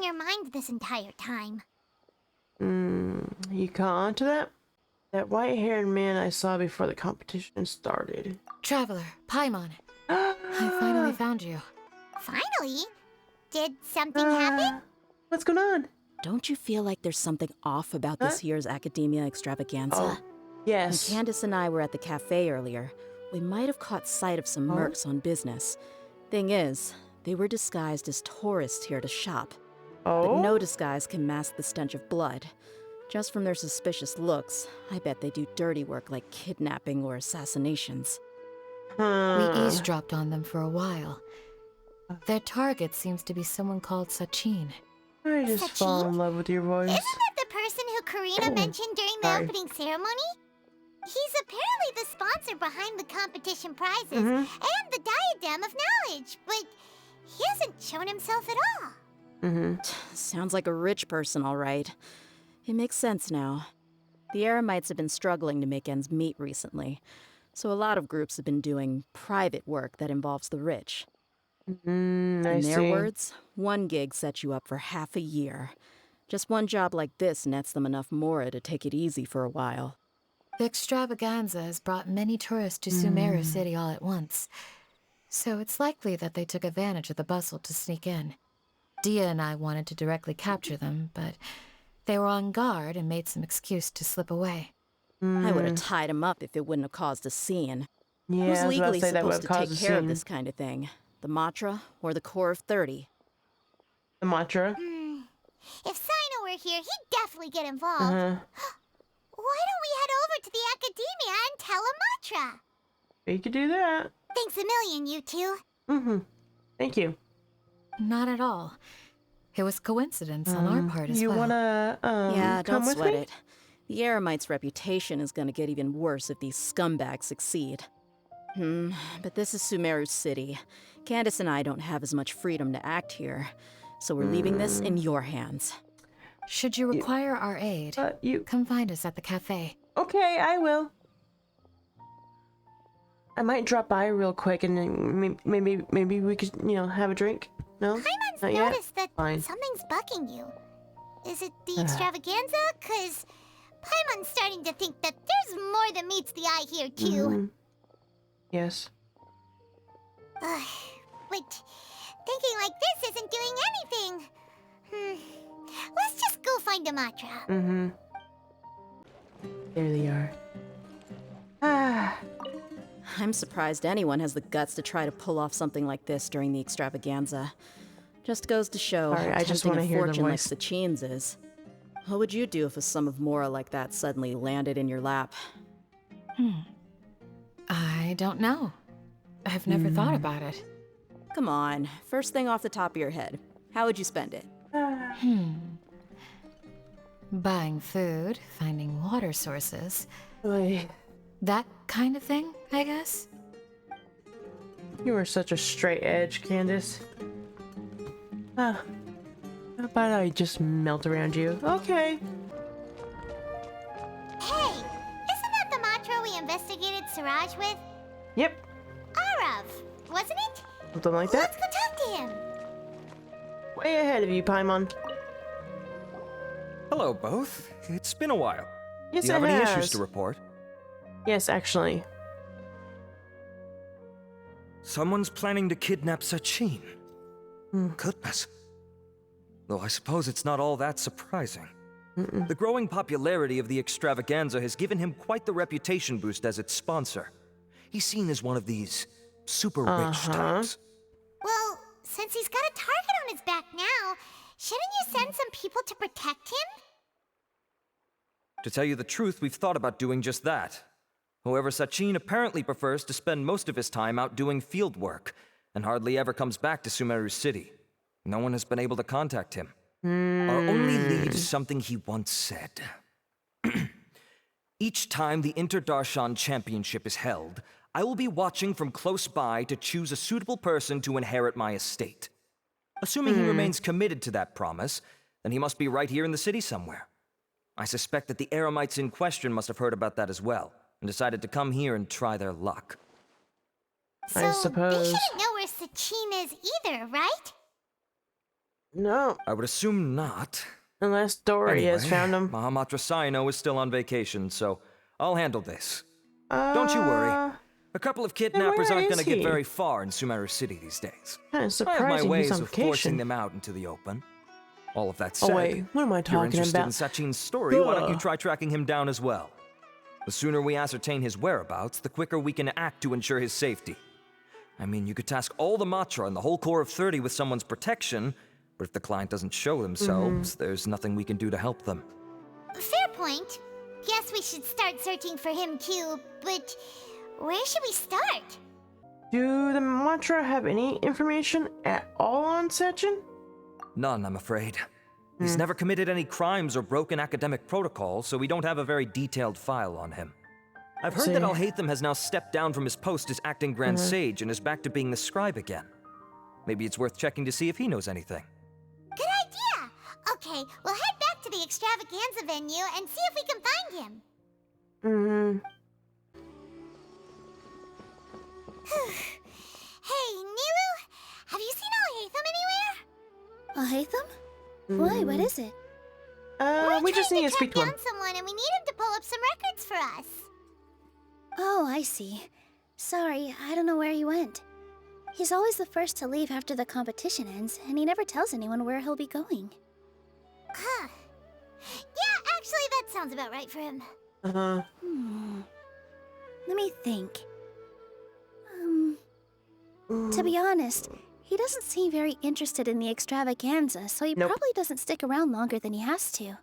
your mind this entire time? You caught on to that? That white-haired man I saw before the competition started. Traveler, Paimon. I finally found you. Finally? Did something happen? What's going on? Don't you feel like there's something off about this year's Academia Extravaganza? Oh, yes. When Candace and I were at the cafe earlier, we might have caught sight of some mercs on business. Thing is, they were disguised as tourists here to shop. But no disguise can mask the stench of blood. Just from their suspicious looks, I bet they do dirty work like kidnapping or assassinations. We eavesdropped on them for a while. Their target seems to be someone called Sachin. I just fall in love with your voice. Isn't that the person who Karina mentioned during the opening ceremony? He's apparently the sponsor behind the competition prizes and the diadem of knowledge, but he hasn't shown himself at all. Sounds like a rich person, all right. It makes sense now. The Eremites have been struggling to make ends meet recently, so a lot of groups have been doing private work that involves the rich. In their words, one gig sets you up for half a year. Just one job like this nets them enough mora to take it easy for a while. The extravaganza has brought many tourists to Sumeru City all at once, so it's likely that they took advantage of the bustle to sneak in. Dia and I wanted to directly capture them, but they were on guard and made some excuse to slip away. I would have tied him up if it wouldn't have caused a scene. Yeah, Who's I was about legally to say that would supposed have to caused take a care of scene. this kind of thing? The Matra or the Core of 30? The mantra. If Sino were here, he'd definitely get involved. Why don't we head over to the Academia and tell a mantra? You could do that. Thanks a million, you two. Thank you. Not at all. It was coincidence on our part as You well. wanna Yeah, come don't with sweat me? it. The Eremites' reputation is gonna get even worse if these scumbags succeed. But this is Sumeru City. Candace and I don't have as much freedom to act here, so we're leaving this in your hands. Should you require our aid, come find us at the cafe. Okay, I will. I might drop by real quick and then maybe we could, have a drink. No? Paimon's Not yet? noticed that Fine. something's bugging you. Is it the extravaganza? 'Cause Paimon's starting to think that there's more than meets the eye here, too. Yes. But thinking like this isn't doing anything. Let's just go find a mantra. There they are. I'm surprised anyone has the guts to try to pull off something like this during the extravaganza. Just goes to show Sorry, how I just tempting wanna a hear the fortune like voice. Sachin's is. What would you do if a sum of mora like that suddenly landed in your lap? I don't know. I've never thought about it. Come on, first thing off the top of your head. How would you spend it? Buying food, finding water sources, Boy, that kind of thing, I guess. you are such a straight edge, Candace. How about I just melt around you? Okay. Hey, isn't that the mantra we investigated Siraj with? Yep. Arav, wasn't it? Something like Let's that. go talk to him. Way ahead of you, Paimon. Hello, both. It's been a while. Yes, Do you have it any has. issues to report? Yes, actually. Someone's planning to kidnap Sachin. Goodness. Though I suppose it's not all that surprising. The growing popularity of the extravaganza has given him quite the reputation boost as its sponsor. He's seen as one of these super rich types. Well, since he's got a target on his back now, shouldn't you send some people to protect him? To tell you the truth, we've thought about doing just that. However, Sachin apparently prefers to spend most of his time out doing field work, and hardly ever comes back to Sumeru City. No one has been able to contact him. Our only lead is something he once said. Each time the Interdarshan Championship is held, I will be watching from close by to choose a suitable person to inherit my estate. Assuming he remains committed to that promise, then he must be right here in the city somewhere. I suspect that the Eremites in question must have heard about that as well, and decided to come here and try their luck. So I suppose. they shouldn't know where Sachin is either, right? No, I would assume not. unless Dory has Anyway, found him. Mahamatra Saino is still on vacation, so I'll handle this. Don't you worry. A couple of kidnappers where aren't is going to get he? very far in Sumeru City these days. Kind of I have my surprising ways he's on of forcing vacation. them out into the open. All of that Oh said, wait, what am I if you're talking interested about? in Sachin's story, why don't you Ugh. try tracking him down as well? The sooner we ascertain his whereabouts, the quicker we can act to ensure his safety. I mean, you could task all the Matra and the whole Corps of 30 with someone's protection, but if the client doesn't show themselves, there's nothing we can do to help them. Fair point. Guess we should start searching for him too, but where should we start? Do the Matra have any information at all on Sachin? None, I'm afraid. He's never committed any crimes or broken academic protocol, so we don't have a very detailed file on him. I've heard that Alhaitham has now stepped down from his post as acting Grand Sage and is back to being the scribe again. Maybe it's worth checking to see if he knows anything. Good idea! Okay, we'll head back to the extravaganza venue and see if we can find him. Hey, Nilu, have you seen Alhaitham anywhere? Alhaitham? Why? What is it? We just need to speak to him. Track down someone and we need him to pull up some records for us. Oh, I see. Sorry, I don't know where he went. He's always the first to leave after the competition ends, and he never tells anyone where he'll be going. Huh. Yeah, actually, that sounds about right for him. Let me think. To be honest, he doesn't seem very interested in the extravaganza, so he probably doesn't stick around longer than he has to.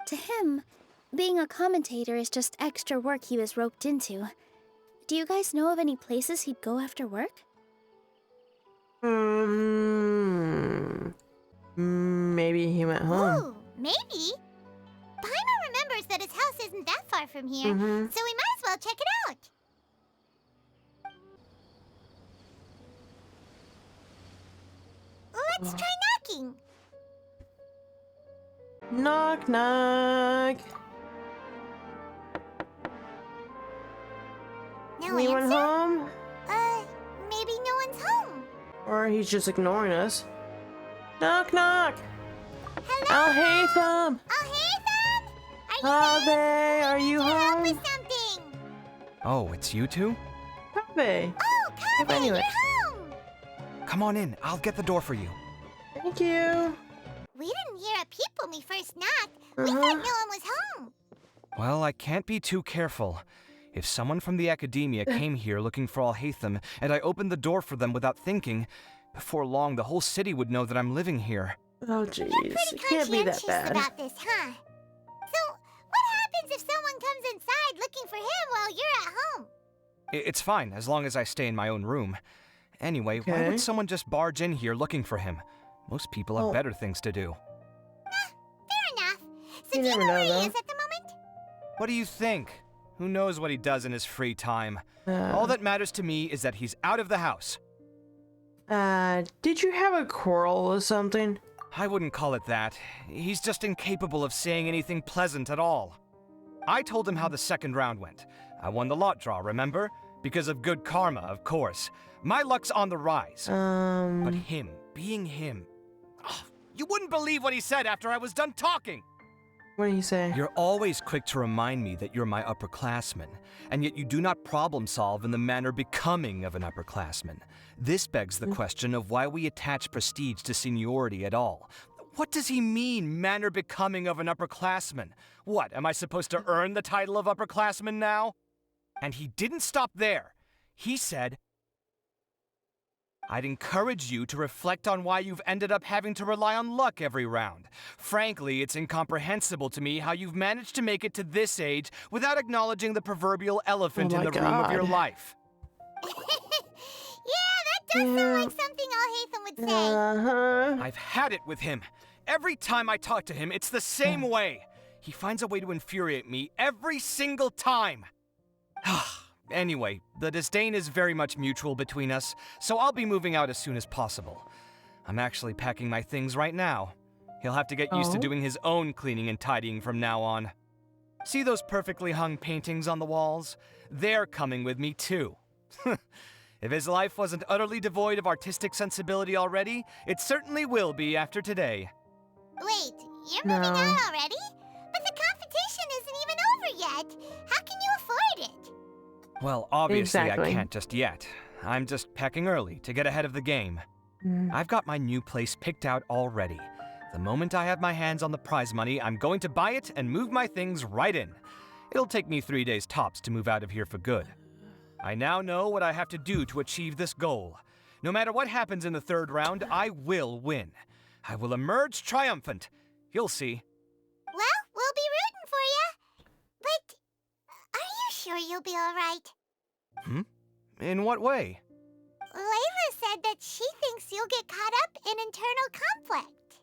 To him, being a commentator is just extra work he was roped into. Do you guys know of any places he'd go after work? Maybe he went home. Ooh, maybe. Paimon remembers that his house isn't that far from here, so we might as well check it out. Let's try knocking. Knock, knock. No Anyone answer? home? Maybe no one's home. Or he's just ignoring us. Knock, knock. Hello? Alhaitham! Alhaitham? Are you Help home? with something. Oh, it's you two? Kabe. Oh, Kabe, Anyway. you're home. Come on in, I'll get the door for you. Thank you. We didn't hear a peep when we first knocked. We thought no one was home. Well, I can't be too careful. If someone from the academia came here looking for Alhaitham, and I opened the door for them without thinking, before long the whole city would know that I'm living here. Oh, jeez. Pretty It can't be that conscientious bad. about this, huh? So, what happens if someone comes inside looking for him while you're at home? It's fine, as long as I stay in my own room. Anyway, why Okay. would someone just barge in here looking for him? Most people have Oh. better things to do. Fair enough. So You do you never know know, where he though. is at the moment? What do you think? Who knows what he does in his free time? All that matters to me is that he's out of the house. Did you have a quarrel or something? I wouldn't call it that. He's just incapable of saying anything pleasant at all. I told him how the second round went. I won the lot draw, remember? Because of good karma, of course. My luck's on the rise. But him, being him... Ugh, you wouldn't believe what he said after I was done talking! What did he say? You're always quick to remind me that you're my upperclassman, and yet you do not problem solve in the manner becoming of an upperclassman. This begs the question of why we attach prestige to seniority at all. What does he mean, manner becoming of an upperclassman? What, am I supposed to earn the title of upperclassman now? And he didn't stop there. He said, I'd encourage you to reflect on why you've ended up having to rely on luck every round. Frankly, it's incomprehensible to me how you've managed to make it to this age without acknowledging the proverbial elephant Oh in my the room of your God. life. Yeah, that does sound like something Alhaitham would say. I've had it with him. Every time I talk to him, it's the same way. He finds a way to infuriate me every single time. Anyway, the disdain is very much mutual between us, so I'll be moving out as soon as possible. I'm actually packing my things right now. He'll have to get used to doing his own cleaning and tidying from now on. See those perfectly hung paintings on the walls? They're coming with me too. If his life wasn't utterly devoid of artistic sensibility already, it certainly will be after today. Wait, you're moving out already? But the competition isn't even over yet. How can you afford it? Well, obviously Exactly. I can't just yet. I'm just packing early to get ahead of the game. I've got my new place picked out already. The moment I have my hands on the prize money, I'm going to buy it and move my things right in. It'll take me 3 days tops to move out of here for good. I now know what I have to do to achieve this goal. No matter what happens in the third round, I will win. I will emerge triumphant. You'll see. Well, we'll be rooting for you. But are you sure you'll be all right? In what way? Layla said that she thinks you'll get caught up in internal conflict.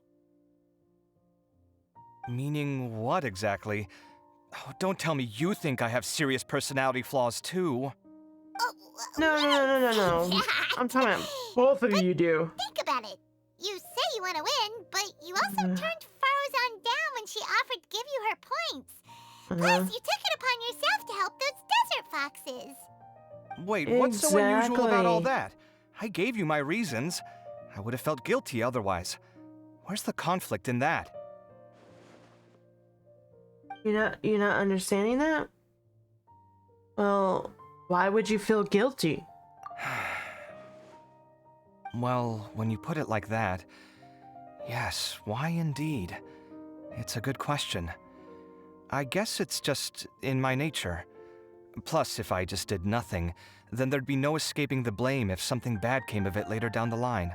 Meaning what exactly? Oh, don't tell me you think I have serious personality flaws too. Oh, No. I'm talking about both of you do. Think about it. You say you want to win, but you also turned Farozan down when she offered to give you her points. Plus, you took it upon yourself to help those desert foxes. Wait, what's so unusual about all Exactly. that? I gave you my reasons. I would have felt guilty otherwise. Where's the conflict in that? You're not understanding that? Well, why would you feel guilty? Well, when you put it like that, yes, why indeed? It's a good question. I guess it's just in my nature. Plus, if I just did nothing, then there'd be no escaping the blame if something bad came of it later down the line.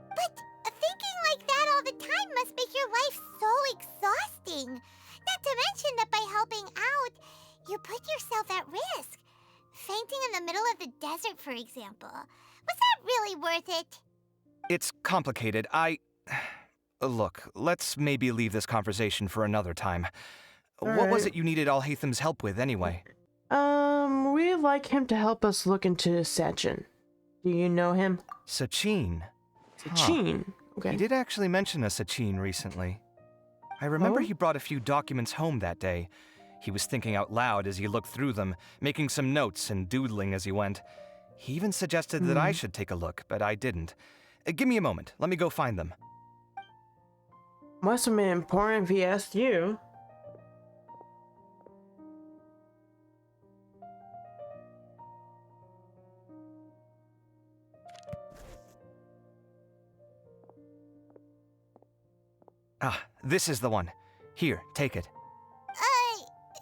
But thinking like that all the time must make your life so exhausting. Not to mention that by helping out, you put yourself at risk. Fainting in the middle of the desert, for example. Was that really worth it? It's complicated. Look, let's maybe leave this conversation for another time. What was Alright. it you needed Alhaitham's help with anyway? We'd like him to help us look into Sachin. Do you know him? Sachin. Sachin. Okay. He did actually mention a Sachin recently. I remember Oh? he brought a few documents home that day. He was thinking out loud as he looked through them, making some notes and doodling as he went. He even suggested that I should take a look, but I didn't. Give me a moment. Let me go find them. Must have been important if he asked you. Ah, this is the one. Here, take it.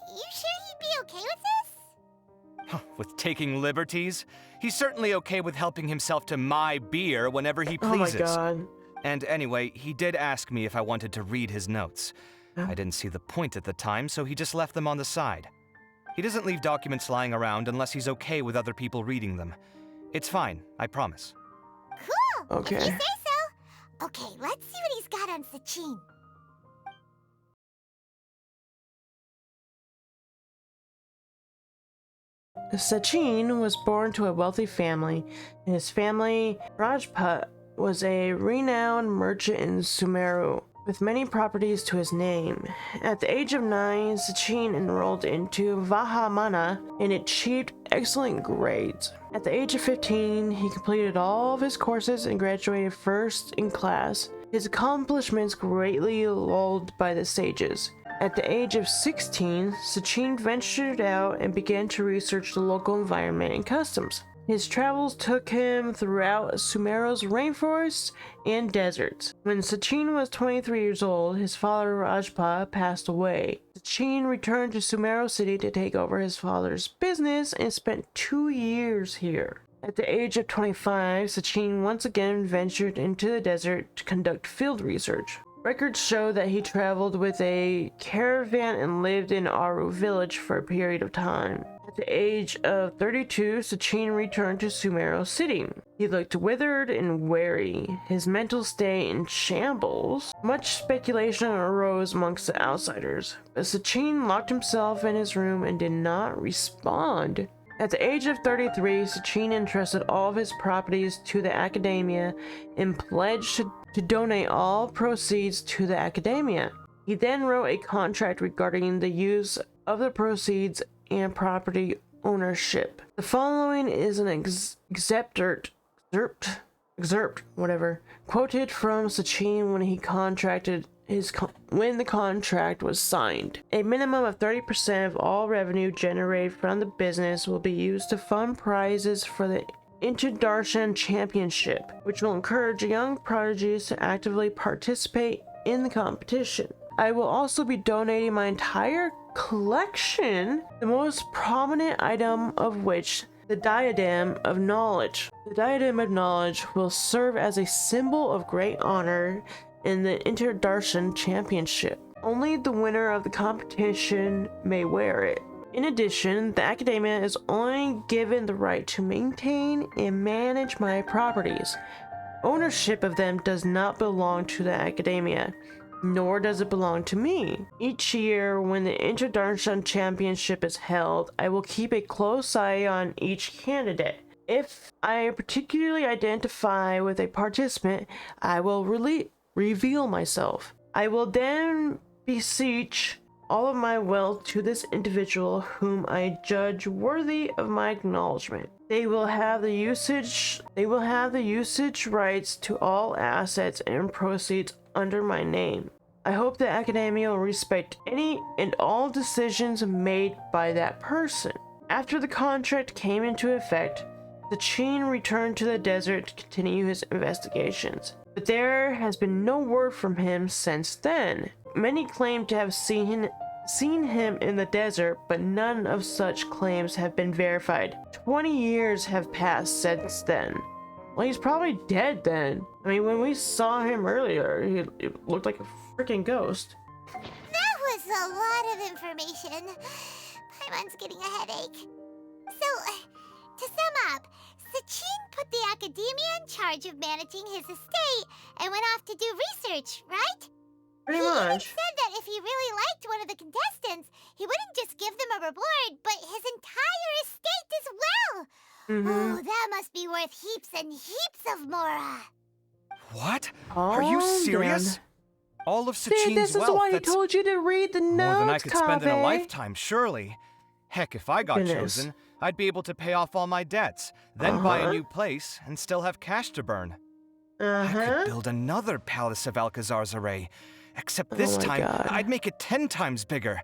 You sure he'd be okay with this? With taking liberties? He's certainly okay with helping himself to my beer whenever he Oh my pleases. god. And anyway, he did ask me if I wanted to read his notes. Huh? I didn't see the point at the time, so he just left them on the side. He doesn't leave documents lying around unless he's okay with other people reading them. It's fine, I promise. Cool. If you Okay. say so. Okay, let's see what he's got on Sachin. Sachin was born to a wealthy family, and his family, Rajput, was a renowned merchant in Sumeru, with many properties to his name. At the age of 9, Sachin enrolled into Vahamana and achieved excellent grades. At the age of 15, he completed all of his courses and graduated first in class, his accomplishments greatly lauded by the sages. At the age of 16, Sachin ventured out and began to research the local environment and customs. His travels took him throughout Sumeru's rainforests and deserts. When Sachin was 23 years old, his father Rajpa passed away. Sachin returned to Sumeru City to take over his father's business and spent 2 years here. At the age of 25, Sachin once again ventured into the desert to conduct field research. Records show that he traveled with a caravan and lived in Aru village for a period of time. At the age of 32, Sachin returned to Sumeru City. He looked withered and weary, his mental state in shambles. Much speculation arose amongst the outsiders, but Sachin locked himself in his room and did not respond. At the age of 33, Sachin entrusted all of his properties to the academia and pledged to donate all proceeds to the academia. He then wrote a contract regarding the use of the proceeds and property ownership. The following is an excerpt, whatever, quoted from Sachin when he contracted when the contract was signed. A minimum of 30% of all revenue generated from the business will be used to fund prizes for the Interdarshan Championship, which will encourage young prodigies to actively participate in the competition. I will also be donating my entire collection, the most prominent item of which, the Diadem of Knowledge. The Diadem of Knowledge will serve as a symbol of great honor in the Interdarshan Championship. Only the winner of the competition may wear it. In addition, the Academia is only given the right to maintain and manage my properties. Ownership of them does not belong to the Academia, nor does it belong to me. Each year, when the Interdarshan Championship is held, I will keep a close eye on each candidate. If I particularly identify with a participant, I will reveal myself. I will then beseech all of my wealth to this individual whom I judge worthy of my acknowledgement. They will have the usage rights to all assets and proceeds under my name. I hope the Academia will respect any and all decisions made by that person. After the contract came into effect, Sachin returned to the desert to continue his investigations, but there has been no word from him since then. Many claim to have seen him in the desert, but none of such claims have been verified. 20 years have passed since then. Well, he's probably dead then. I mean, when we saw him earlier, he looked like a freaking ghost. That was a lot of information. Paimon's getting a headache. So, to sum up, Sachin put the Academia in charge of managing his estate and went off to do research, right? Pretty He even much. said that if he really liked one of the contestants, he wouldn't just give them a reward, but his entire estate as well. Oh, that must be worth heaps and heaps of mora. What? Are you serious? All of See, Sachin's this is wealth, why he that's told you to read the notes, more than I could spend in a Kaveh. lifetime, surely. Heck, if I got Goodness. chosen, I'd be able to pay off all my debts, then buy a new place, and still have cash to burn. I could build another Palace of Alcazar's array, except this my time, God. I'd make it 10 times bigger.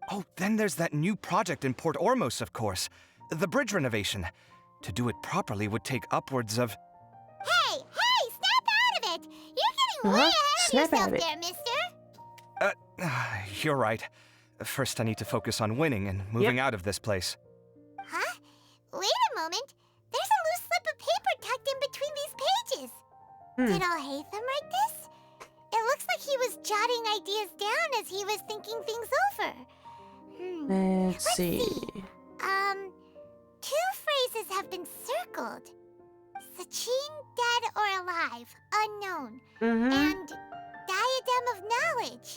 Oh, then there's that new project in Port Ormos, of course. The bridge renovation. To do it properly would take upwards of... Hey, snap out of it! You're getting way ahead of Snap yourself out of it. there, mister. You're right. First, I need to focus on winning and moving out of this place. Huh? Wait a moment. There's a loose slip of paper tucked in between these pages. Did Al-Haytham write this? It looks like he was jotting ideas down as he was thinking things over. Let's see. Two phrases have been circled. Sachin, dead or alive, unknown. And Diadem of Knowledge.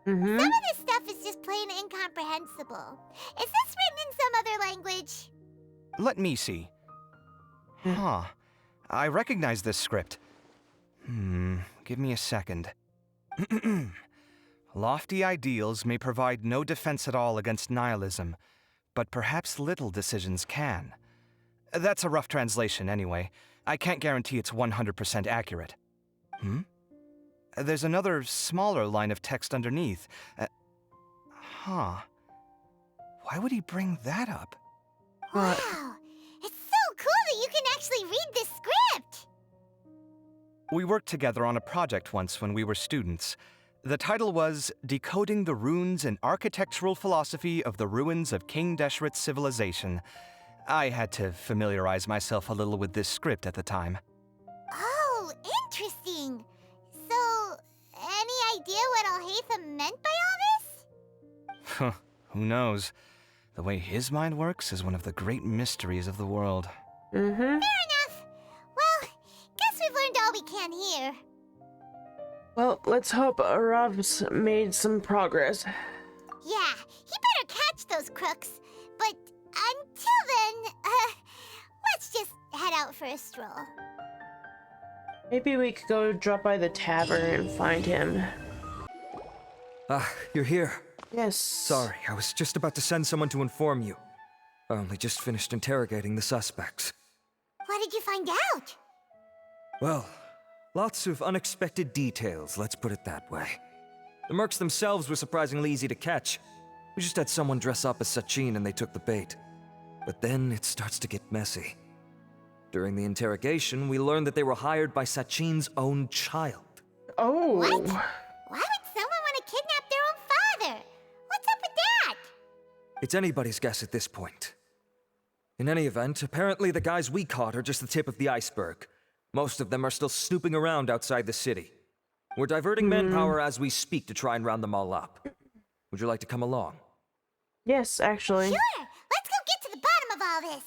Some of this stuff is just plain incomprehensible. Is this written in some other language? Let me see. Huh. I recognize this script. Give me a second. Lofty ideals may provide no defense at all against nihilism, but perhaps little decisions can. That's a rough translation, anyway. I can't guarantee it's 100% accurate. There's another smaller line of text underneath. Why would he bring that up? Wow, it's so cool that you can actually read this script! We worked together on a project once when we were students. The title was Decoding the Runes and Architectural Philosophy of the Ruins of King Deshret's Civilization. I had to familiarize myself a little with this script at the time. Oh, interesting. So, any idea what Al-Haytham meant by all this? Who knows? The way his mind works is one of the great mysteries of the world. Fair enough. Well, guess we've learned all we can here. Well, let's hope Rav's made some progress. Yeah, he better catch those crooks. But until then, let's just head out for a stroll. Maybe we could go drop by the tavern and find him. You're here. Yes. Sorry, I was just about to send someone to inform you. I only just finished interrogating the suspects. What did you find out? Well, lots of unexpected details, let's put it that way. The mercs themselves were surprisingly easy to catch. We just had someone dress up as Sachin and they took the bait. But then it starts to get messy. During the interrogation, we learned that they were hired by Sachin's own child. Oh. What? Why would someone want to kidnap their own father? What's up with that? It's anybody's guess at this point. In any event, apparently the guys we caught are just the tip of the iceberg. Most of them are still snooping around outside the city. We're diverting manpower as we speak to try and round them all up. Would you like to come along? Yes, actually. Sure, let's go get to the bottom of all this.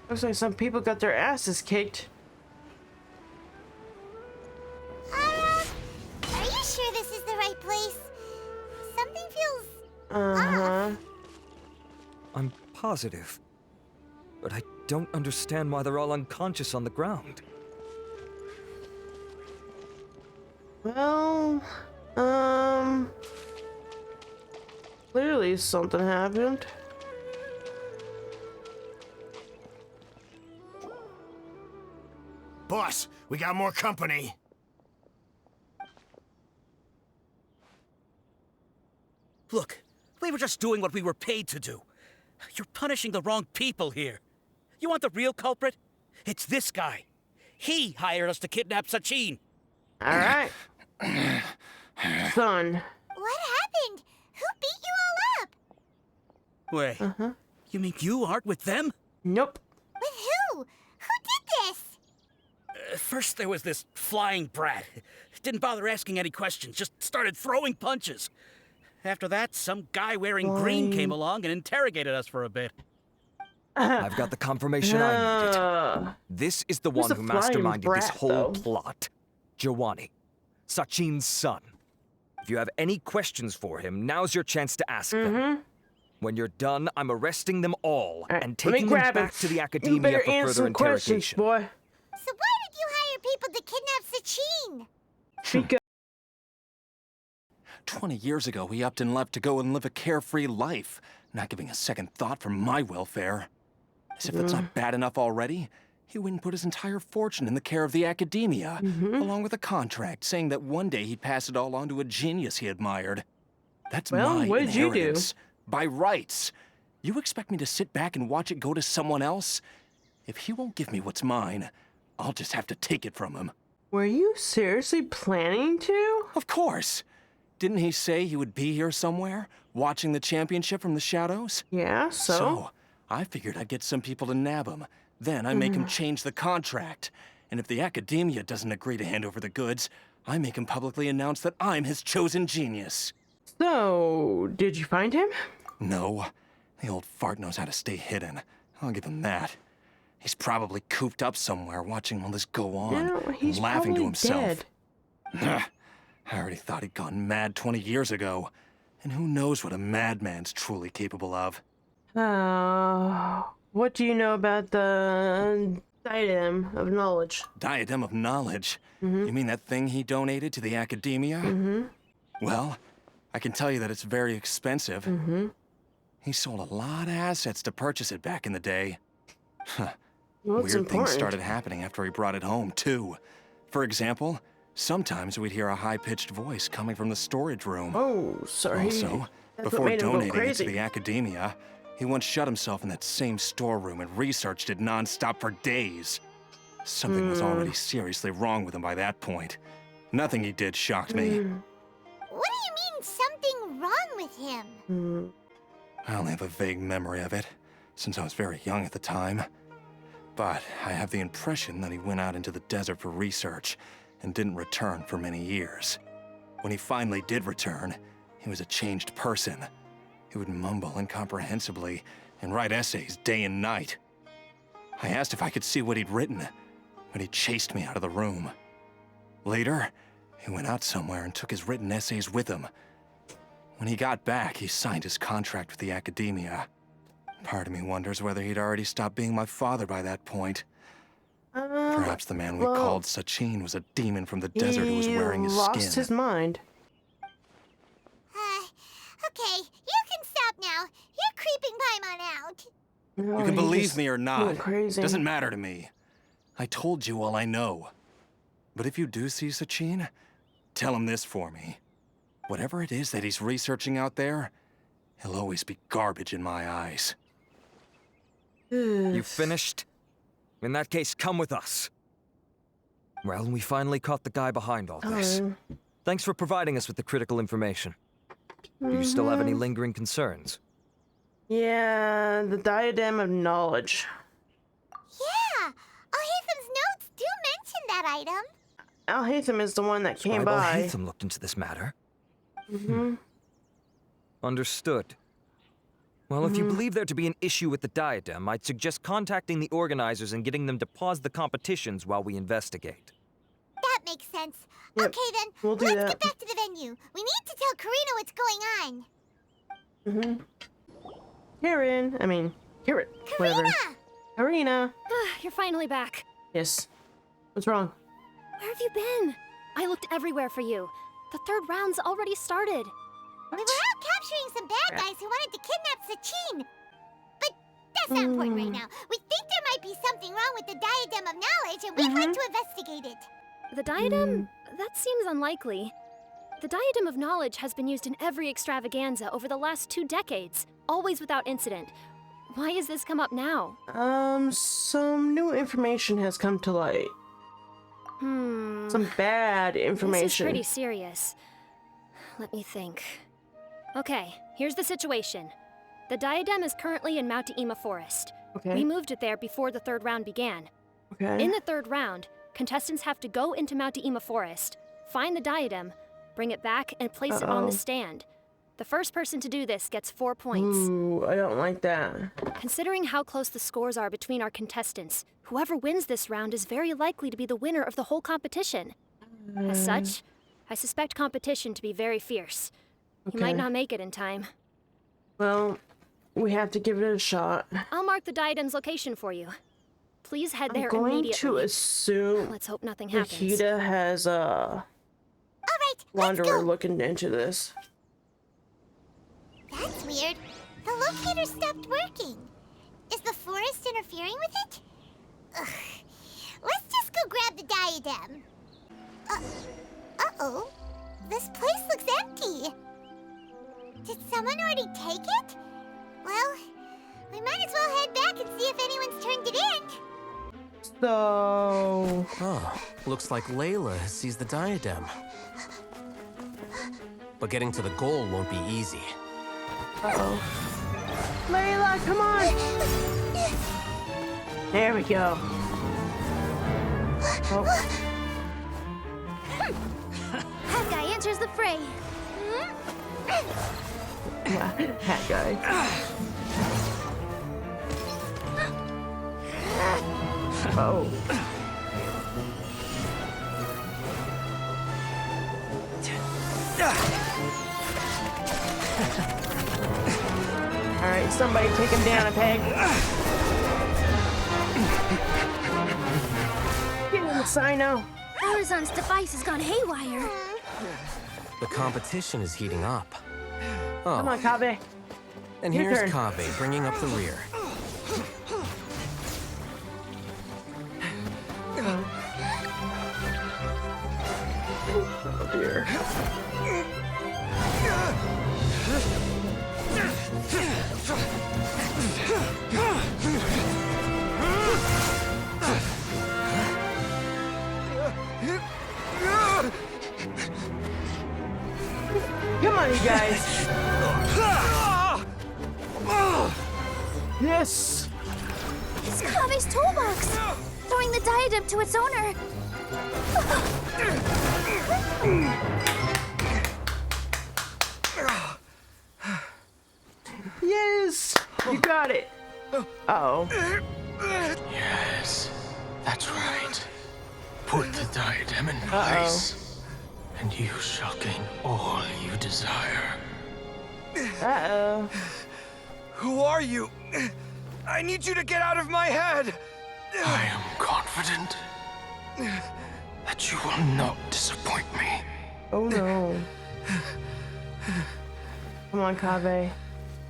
Looks like some people got their asses kicked. Are you sure this is the right place? Something feels Uh-huh. off. I'm positive. But I don't understand why they're all unconscious on the ground. Well, clearly something happened. Boss, we got more company. Look, we were just doing what we were paid to do. You're punishing the wrong people here. You want the real culprit? It's this guy. He hired us to kidnap Sachin. All right. Son. What happened? Who beat you all up? Wait, you mean you aren't with them? Nope. With who? Who did this? First there was this flying brat. Didn't bother asking any questions, just started throwing punches. After that, some guy wearing green came along and interrogated us for a bit. I've got the confirmation I needed. This is the one the who flying masterminded this brat, whole though? plot. Jawani, Sachin's son. If you have any questions for him, now's your chance to ask them. When you're done, I'm arresting them all Alright, and let me taking them grab back him. to the You academia better for answer further some questions, interrogation. boy. So why did you hire people to kidnap Sachin? Because 20 years ago, he upped and left to go and live a carefree life, not giving a second thought for my welfare. As if that's not bad enough already, he went and put his entire fortune in the care of the academia, along with a contract saying that one day he'd pass it all on to a genius he admired. That's Well, my what did you do? inheritance. By rights. You expect me to sit back and watch it go to someone else? If he won't give me what's mine, I'll just have to take it from him. were you seriously planning to? Of course. Didn't he say he would be here somewhere, watching the championship from the shadows? Yeah, so? I figured I'd get some people to nab him. Then I make him change the contract. And if the academia doesn't agree to hand over the goods, I make him publicly announce that I'm his chosen genius. So, did you find him? No, the old fart knows how to stay hidden. I'll give him that. He's probably cooped up somewhere watching all this go on, No, he's and laughing to probably himself. dead. I already thought he'd gone mad 20 years ago. And who knows what a madman's truly capable of. What do you know about the diadem of knowledge? Diadem of knowledge? You mean that thing he donated to the academia? Well, I can tell you that it's very expensive. He sold a lot of assets to purchase it back in the day. Well, it's Weird things important. started happening after he brought it home, too. For example, sometimes we'd hear a high-pitched voice coming from the storage room. Oh, sorry. Also, That's what before made him go donating it to crazy. the academia, he once shut himself in that same storeroom and researched it non-stop for days. Something was already seriously wrong with him by that point. Nothing he did shocked me. What do you mean something wrong with him? I only have a vague memory of it, since I was very young at the time. But I have the impression that he went out into the desert for research and didn't return for many years. When he finally did return, he was a changed person. He would mumble incomprehensibly and write essays day and night. I asked if I could see what he'd written, but he chased me out of the room. Later, he went out somewhere and took his written essays with him. When he got back, he signed his contract with the academia. Part of me wonders whether he'd already stopped being my father by that point. Perhaps the man we called Sachin was a demon from the desert who was wearing his lost skin. his mind. Okay, you can stop now. You're creeping Paimon out. No, You can he believe just me or went not. crazy. Doesn't matter to me. I told you all I know. But if you do see Sachin, tell him this for me. Whatever it is that he's researching out there, he'll always be garbage in my eyes. You finished? In that case, come with us. Well, we finally caught the guy behind all this. Thanks for providing us with the critical information. Do you still have any lingering concerns? Yeah, the diadem of knowledge. Yeah, Alhaitham's notes do mention that item. Alhaitham is the one that came Scribe by. Alhaitham looked into this matter. Understood. Well, if you believe there to be an issue with the diadem, I'd suggest contacting the organizers and getting them to pause the competitions while we investigate. That makes sense. Yep, Okay then, we'll do let's that. get back to the venue. We need to tell Karina what's going on. Karen, whatever. Karina. You're finally back. Yes. What's wrong? Where have you been? I looked everywhere for you. The third round's already started. We were out capturing some bad guys who wanted to kidnap Sachin. But that's not important right now. We think there might be something wrong with the Diadem of Knowledge, and we'd like to investigate it. The diadem? That seems unlikely. The Diadem of Knowledge has been used in every extravaganza over the last 2 decades, always without incident. Why has this come up now? Some new information has come to light. Some bad information. This is pretty serious. Let me think. Okay, here's the situation. The diadem is currently in Mount Ima Forest. Okay. We moved it there before the third round began. Okay. In the third round, contestants have to go into Mount Ima Forest, find the diadem, bring it back, and place it on the stand. The first person to do this gets 4 points. Ooh, I don't like that. Considering how close the scores are between our contestants, whoever wins this round is very likely to be the winner of the whole competition. As such, I suspect competition to be very fierce. You might not make it in time. Well, we have to give it a shot. I'll mark the diadem's location for you. Please head there I'm going immediately. to assume Let's hope nothing happens. Nikita has All right, Wanderer looking into this. That's weird. The locator stopped working. Is the forest interfering with it? Ugh. Let's just go grab the diadem. Uh-oh. This place looks empty. Did someone already take it? Well, we might as well head back and see if anyone's turned it in. So... Oh, looks like Layla has seized the diadem. But getting to the goal won't be easy. Uh-oh. Layla, come on! There we go. Oh. That guy enters the fray. Yeah, that guy. Oh. Alright, somebody take him down a peg. Get in the Sino. Horizon's device has gone haywire. The competition is heating up. Oh, Come on, Kaveh. and your here's turn. Kaveh bringing up the rear. Oh dear. Come on, you guys. Yes. It's Kave's toolbox! Throwing the diadem to its owner. Yes. You got it. Uh-oh. Yes, that's right. Put the diadem in place, and you shall gain all you desire. Uh-oh. Who are you? I need you to get out of my head! I am confident that you will not disappoint me. Oh no. Come on, Kaveh.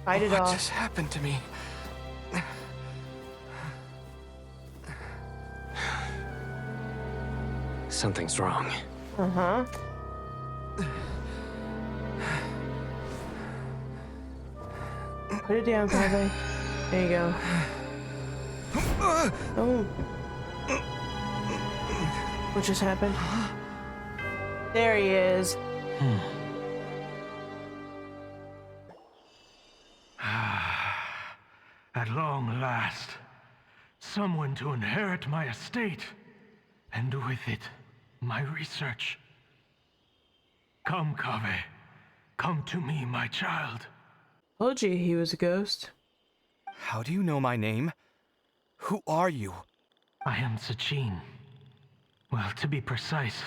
Fight it What off. just happened to me? Something's wrong. Uh-huh. Put it down, Kaveh. There you go. Oh. What just happened? There he is. At long last, someone to inherit my estate, and with it, my research. Come, Kaveh. Come to me, my child. Told you he was a ghost. How do you know my name? Who are you? I am Sachin. Well, to be precise,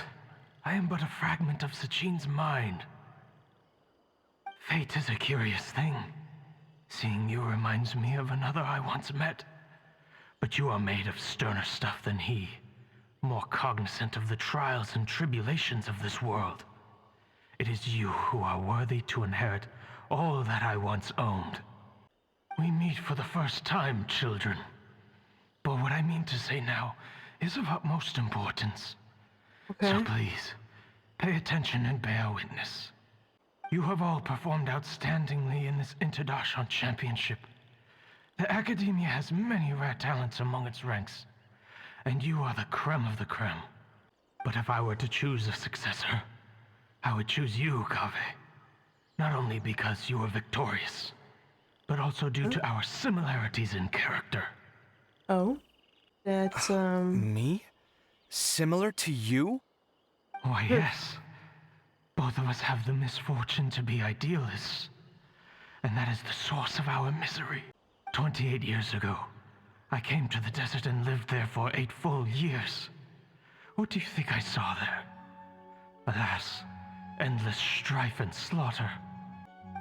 I am but a fragment of Sachin's mind. Fate is a curious thing. Seeing you reminds me of another I once met. But you are made of sterner stuff than he, more cognizant of the trials and tribulations of this world. It is you who are worthy to inherit all that I once owned. We meet for the first time, children. But what I mean to say now is of utmost importance. Okay. So please, pay attention and bear witness. You have all performed outstandingly in this Interdarshan Championship. The Academia has many rare talents among its ranks, and you are the creme of the creme. But if I were to choose a successor, I would choose you, Kaveh. Not only because you are victorious, but also due to our similarities in character. Oh? That's, Me? Similar to you? Why, yes. Both of us have the misfortune to be idealists. And that is the source of our misery. 28 years ago, I came to the desert and lived there for 8 full years. What do you think I saw there? Alas, endless strife and slaughter.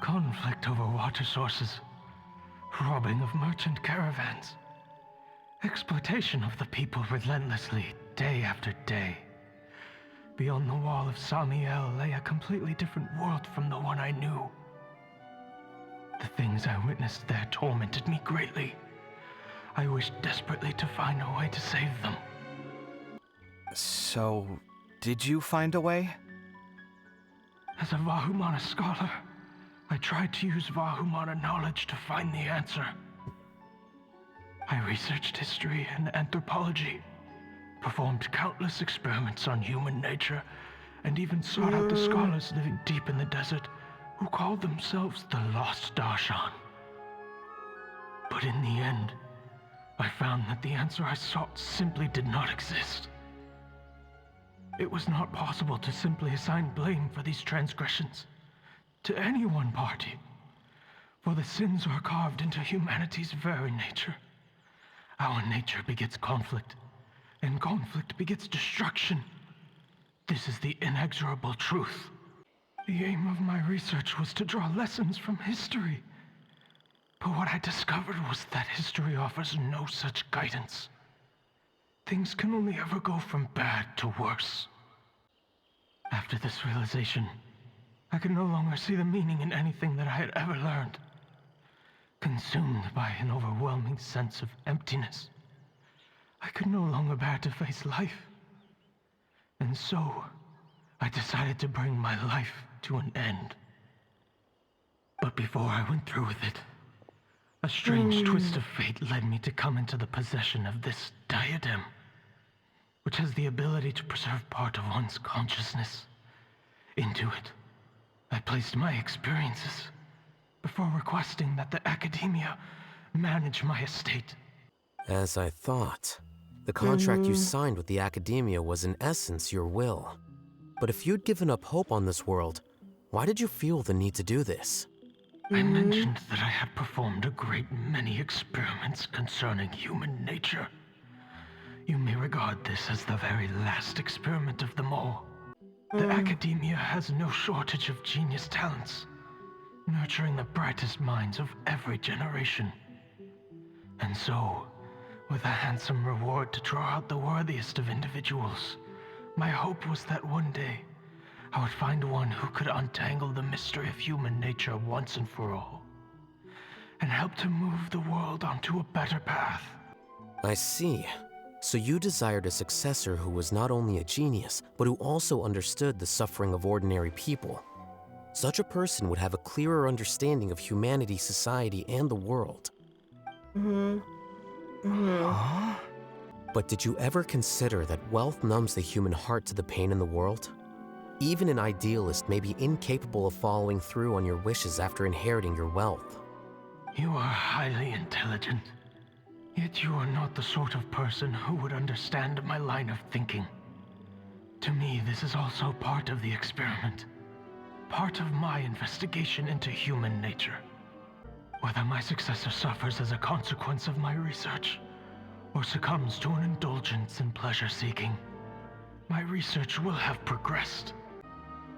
Conflict over water sources. Robbing of merchant caravans. Exploitation of the people relentlessly, day after day. Beyond the wall of Samiel lay a completely different world from the one I knew. The things I witnessed there tormented me greatly. I wished desperately to find a way to save them. So, did you find a way? As a Vahumana scholar, I tried to use Vahumana knowledge to find the answer. I researched history and anthropology, performed countless experiments on human nature, and even sought out the scholars living deep in the desert who called themselves the Lost Darshan. But in the end, I found that the answer I sought simply did not exist. It was not possible to simply assign blame for these transgressions to any one party, for the sins are carved into humanity's very nature. Our nature begets conflict, and conflict begets destruction. This is the inexorable truth. The aim of my research was to draw lessons from history. But what I discovered was that history offers no such guidance. Things can only ever go from bad to worse. After this realization, I could no longer see the meaning in anything that I had ever learned. Consumed by an overwhelming sense of emptiness, I could no longer bear to face life. And so, I decided to bring my life to an end. But before I went through with it, a strange twist of fate led me to come into the possession of this diadem, which has the ability to preserve part of one's consciousness. Into it, I placed my experiences before requesting that the Academia manage my estate. As I thought, the contract you signed with the Academia was in essence your will. But if you'd given up hope on this world, why did you feel the need to do this? I mentioned that I had performed a great many experiments concerning human nature. You may regard this as the very last experiment of them all. The Academia has no shortage of genius talents, nurturing the brightest minds of every generation. And so, with a handsome reward to draw out the worthiest of individuals, my hope was that one day, I would find one who could untangle the mystery of human nature once and for all, and help to move the world onto a better path. I see. So you desired a successor who was not only a genius, but who also understood the suffering of ordinary people. Such a person would have a clearer understanding of humanity, society, and the world. Huh? But did you ever consider that wealth numbs the human heart to the pain in the world? Even an idealist may be incapable of following through on your wishes after inheriting your wealth. You are highly intelligent, yet you are not the sort of person who would understand my line of thinking. To me, this is also part of the experiment, part of my investigation into human nature. Whether my successor suffers as a consequence of my research, or succumbs to an indulgence in pleasure-seeking, my research will have progressed.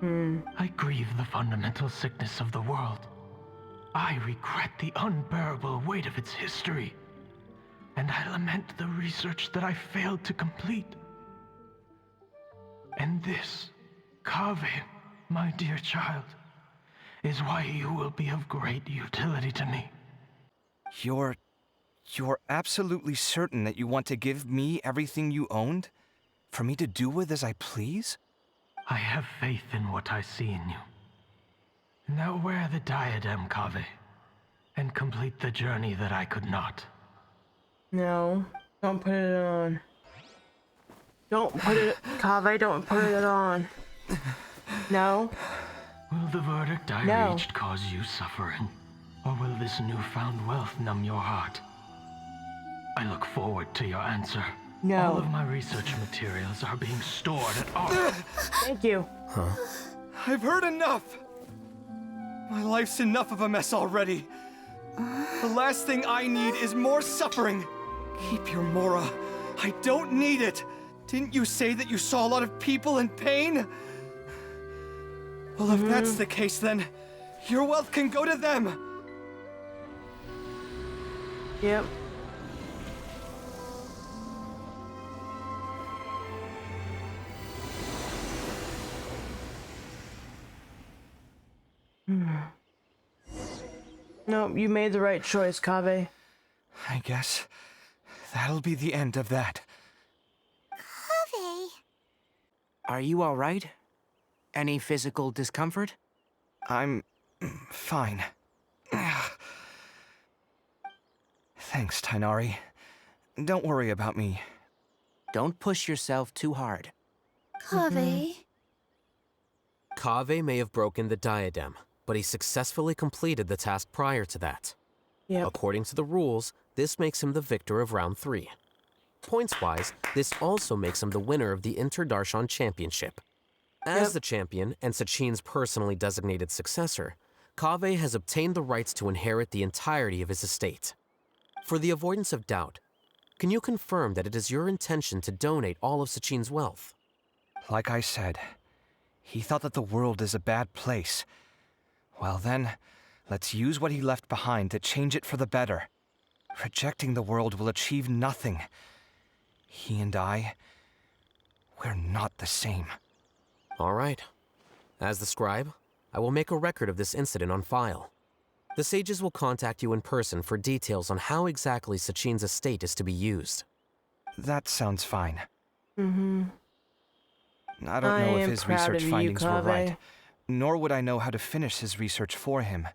I grieve the fundamental sickness of the world. I regret the unbearable weight of its history, and I lament the research that I failed to complete. And this, Kaveh, my dear child, is why you will be of great utility to me. You're absolutely certain that you want to give me everything you owned? For me to do with as I please? I have faith in what I see in you. Now wear the diadem, Kaveh, and complete the journey that I could not. No, don't put it on. Don't put it, Kaveh, don't put it on. No. Will the verdict I reached cause you suffering? Or will this newfound wealth numb your heart? I look forward to your answer. No. All of my research materials are being stored at our... Thank you. Huh? I've heard enough! My life's enough of a mess already. The last thing I need is more suffering. Keep your Mora. I don't need it. Didn't you say that you saw a lot of people in pain? Well, if that's the case, then your wealth can go to them. Yep. No, you made the right choice, Kaveh. I guess that'll be the end of that. Kaveh. Are you all right? Any physical discomfort? I'm fine. Thanks, Tainari. Don't worry about me. Don't push yourself too hard. Kaveh. Kaveh may have broken the diadem, but he successfully completed the task prior to that. Yep. According to the rules, this makes him the victor of round 3. Points-wise, this also makes him the winner of the Inter-Darshan Championship. As the champion and Sachin's personally designated successor, Kaveh has obtained the rights to inherit the entirety of his estate. For the avoidance of doubt, can you confirm that it is your intention to donate all of Sachin's wealth? Like I said, he thought that the world is a bad place. Well then, let's use what he left behind to change it for the better. Rejecting the world will achieve nothing. He and I, we're not the same. All right. As the scribe, I will make a record of this incident on file. The sages will contact you in person for details on how exactly Sachin's estate is to be used. That sounds fine. I I don't know if his research findings were Kaveh. right, nor would I know how to finish his research for him.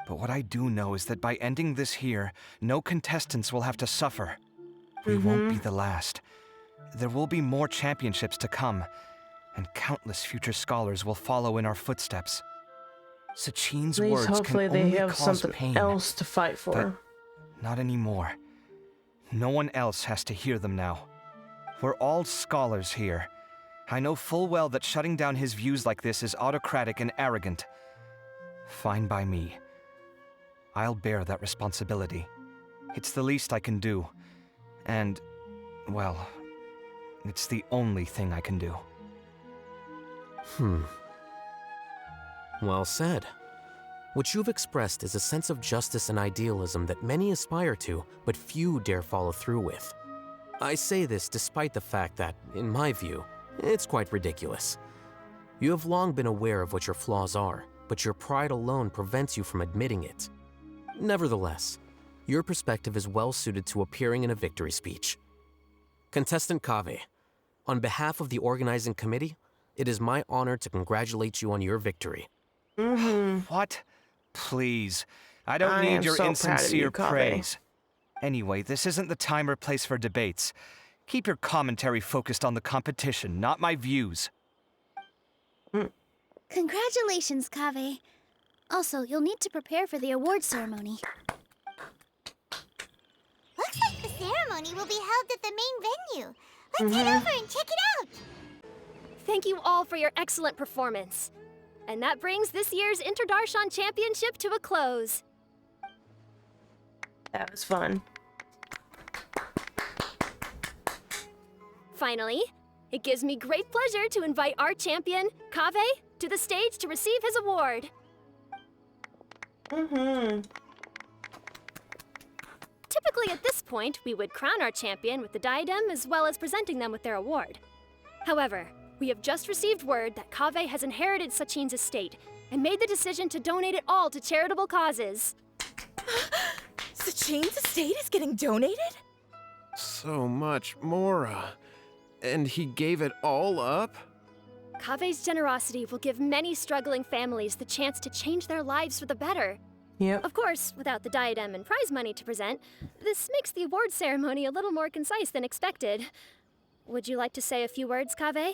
But what I do know is that by ending this here, no contestants will have to suffer. We won't be the last. There will be more championships to come, and countless future scholars will follow in our footsteps. Sachin's At least words hopefully can they only have cause something pain, else to fight for. but not anymore. No one else has to hear them now. We're all scholars here. I know full well that shutting down his views like this is autocratic and arrogant. Fine by me. I'll bear that responsibility. It's the least I can do. And, well, it's the only thing I can do. Well said. What you've expressed is a sense of justice and idealism that many aspire to, but few dare follow through with. I say this despite the fact that, in my view, it's quite ridiculous. You have long been aware of what your flaws are, but your pride alone prevents you from admitting it. Nevertheless, your perspective is well suited to appearing in a victory speech. Contestant Kaveh, on behalf of the organizing committee, it is my honor to congratulate you on your victory. What? Please. I don't need your insincere praise. Anyway, this isn't the time or place for debates. Keep your commentary focused on the competition, not my views. Congratulations, Kaveh. Also, you'll need to prepare for the award ceremony. Looks like the ceremony will be held at the main venue. Let's head over and check it out. Thank you all for your excellent performance. And that brings this year's Interdarshan Championship to a close. That was fun. Finally, it gives me great pleasure to invite our champion, Kaveh, to the stage to receive his award. Typically at this point, we would crown our champion with the diadem as well as presenting them with their award. However, we have just received word that Kaveh has inherited Sachin's estate and made the decision to donate it all to charitable causes. Sachin's estate is getting donated? So much, Mora. And he gave it all up? Kaveh's generosity will give many struggling families the chance to change their lives for the better. Yep. Of course, without the diadem and prize money to present, this makes the award ceremony a little more concise than expected. Would you like to say a few words, Kaveh?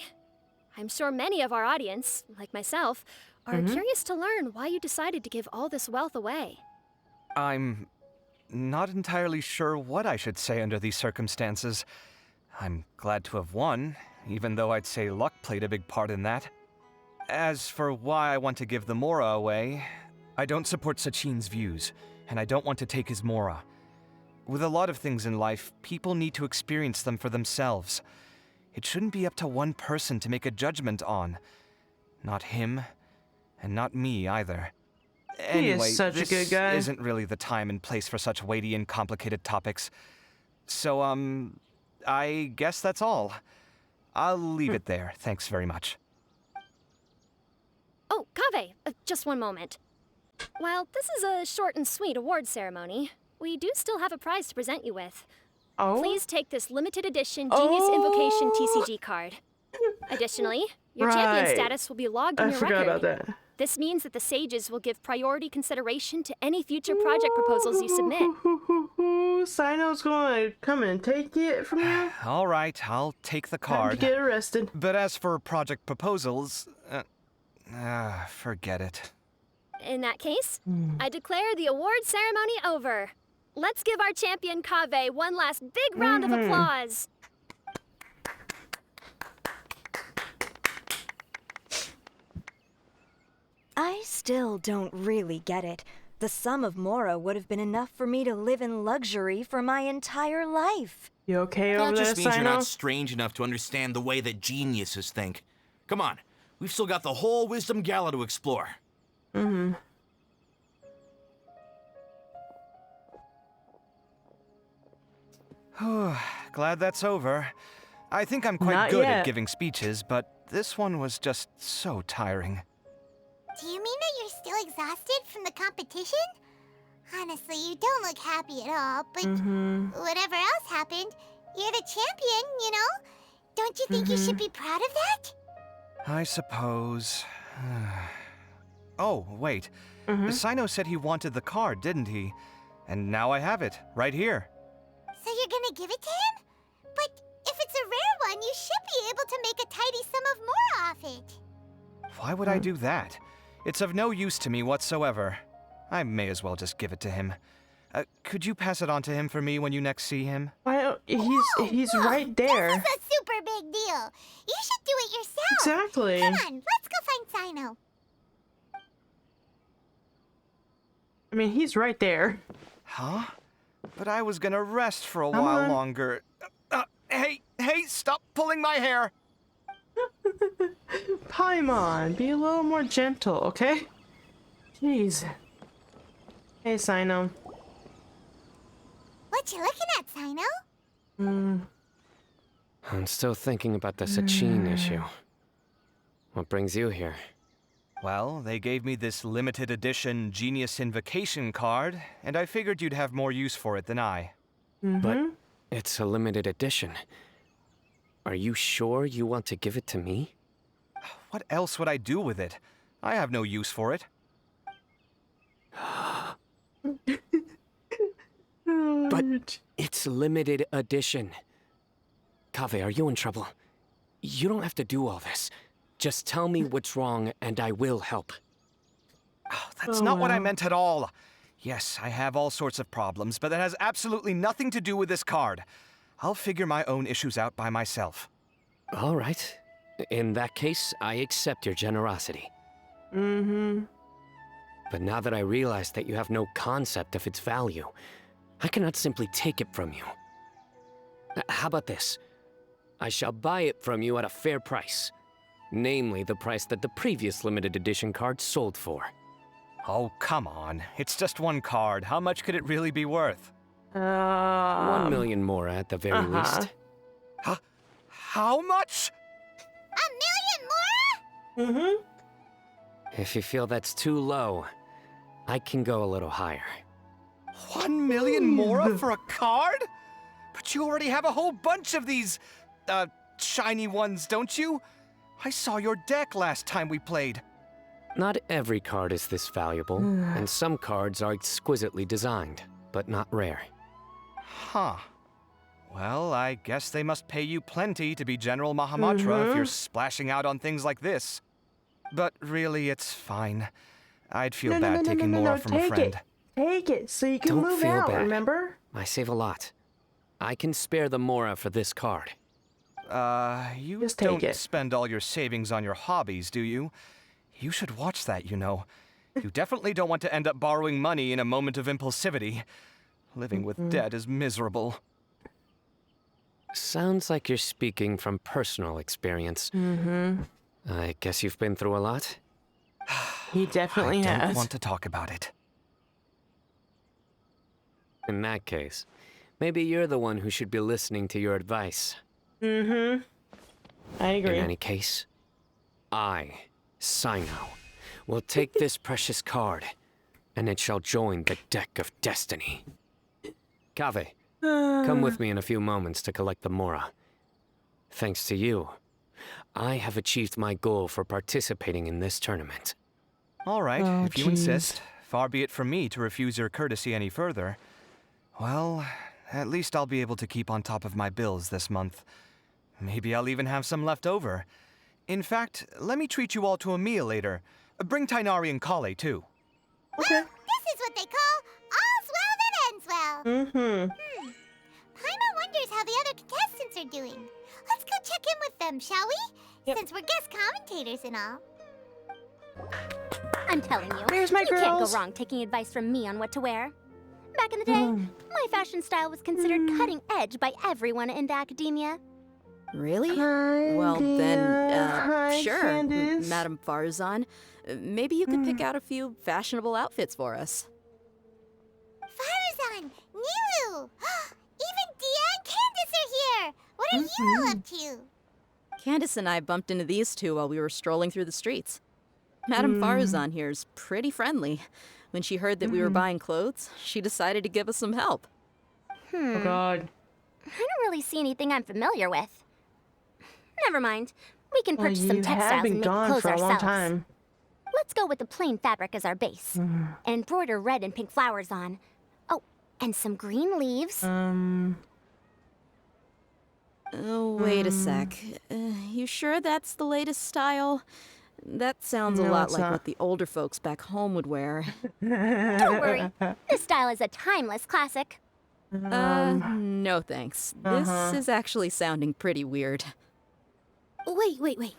I'm sure many of our audience, like myself, are curious to learn why you decided to give all this wealth away. I'm not entirely sure what I should say under these circumstances. I'm glad to have won, even though I'd say luck played a big part in that. As for why I want to give the Mora away, I don't support Sachin's views, and I don't want to take his Mora. With a lot of things in life, people need to experience them for themselves. It shouldn't be up to one person to make a judgment on. Not him, and not me either. Anyway, he is such a good guy. Isn't really the time and place for such weighty and complicated topics. So, I guess that's all. I'll leave it there. Thanks very much. Oh, Kaveh, just one moment. While this is a short and sweet award ceremony, we do still have a prize to present you with. Oh? Please take this limited edition Genius Invocation TCG card. Additionally, your champion status will be logged in your record. I forgot about that. This means that the sages will give priority consideration to any future project proposals you submit. Sino's going to come and take it from you? All right, I'll take the card. Time to get arrested. But as for project proposals, forget it. In that case, I declare the award ceremony over. Let's give our champion Kaveh one last big round of applause. I still don't really get it. The sum of Mora would have been enough for me to live in luxury for my entire life. You okay over there, That just means you're Sino? not strange enough to understand the way that geniuses think. Come on, we've still got the whole Wisdom Gala to explore. Glad that's over. I think I'm quite good at giving speeches, but this one was just so tiring. Do you mean that you're still exhausted from the competition? Honestly, you don't look happy at all, but whatever else happened, you're the champion, you know? Don't you think you should be proud of that? I suppose. Oh, wait. Sino said he wanted the card, didn't he? And now I have it, right here. So you're gonna give it to him? But if it's a rare one, you should be able to make a tidy sum of more off it. Why would I do that? It's of no use to me whatsoever. I may as well just give it to him. Could you pass it on to him for me when you next see him? Why? He's right there. This is a super big deal. You should do it yourself. Exactly. Come on, let's go find Sino. I mean, he's right there. Huh? But I was gonna rest for a while longer. Hey, stop pulling my hair! Paimon, be a little more gentle, okay? Jeez. Hey, Sino. What you looking at, Sino? I'm still thinking about the Sachin issue. What brings you here? Well, they gave me this limited edition Genius Invocation card, and I figured you'd have more use for it than I. But it's a limited edition. Are you sure you want to give it to me? What else would I do with it? I have no use for it. But it's limited edition. Kaveh, are you in trouble? You don't have to do all this. Just tell me what's wrong and I will help. Oh, that's not what I meant at all. Yes, I have all sorts of problems, but that has absolutely nothing to do with this card. I'll figure my own issues out by myself. All right. In that case, I accept your generosity. But now that I realize that you have no concept of its value, I cannot simply take it from you. How about this? I shall buy it from you at a fair price. Namely, the price that the previous limited edition card sold for. Oh, come on. It's just one card. How much could it really be worth? 1 million more at the very least. How much? 1 million more? If you feel that's too low, I can go a little higher. 1 million more for a card? But you already have a whole bunch of these, shiny ones, don't you? I saw your deck last time we played. Not every card is this valuable, and some cards are exquisitely designed, but not rare. Huh. Well, I guess they must pay you plenty to be General Mahamatra if you're splashing out on things like this. But really, it's fine. I'd feel bad taking more from a friend. Take it so you can Don't move feel out, bad. remember? I save a lot. I can spare the Mora for this card. You Just take don't it. spend all your savings on your hobbies, do you? You should watch that, you know. You definitely don't want to end up borrowing money in a moment of impulsivity. Living with debt is miserable. Sounds like you're speaking from personal experience. I guess you've been through a lot? He definitely I has. don't want to talk about it. In that case, maybe you're the one who should be listening to your advice. I agree. In any case, I, Sino, will take this precious card, and it shall join the deck of destiny. Kaveh, come with me in a few moments to collect the Mora. Thanks to you, I have achieved my goal for participating in this tournament. All right, Oh, if you jeez. insist. Far be it from me to refuse your courtesy any further. Well, at least I'll be able to keep on top of my bills this month. Maybe I'll even have some left over. In fact, let me treat you all to a meal later. Bring Tainari and Kale, too. Okay. This is what they call all's well that ends well. Paimon wonders how the other contestants are doing. Let's go check in with them, shall we? Since we're guest commentators and all. I'm telling you, Here's my you can't go girls. wrong taking advice from me on what to wear. Back in the day, my fashion style was considered cutting edge by everyone in the academia. Really? Hi, Well, dear. then, Hi, sure, Candace. Madame Farzan. Maybe you could pick out a few fashionable outfits for us. Farzan, Nilu! Even Dia and Candace are here! What are you all up to? Candace and I bumped into these two while we were strolling through the streets. Madame Farzan here's pretty friendly. When she heard that we were buying clothes, she decided to give us some help. Oh God. I don't really see anything I'm familiar with. Never mind. We can Well, purchase some you have textiles been and make gone clothes for a long ourselves. time. Let's go with the plain fabric as our base. And embroider red and pink flowers on. Oh, and some green leaves. Oh, wait a sec. You sure that's the latest style? That sounds a No, lot it's like not. what the older folks back home would wear. Don't worry. This style is a timeless classic. No thanks. This is actually sounding pretty weird. Wait.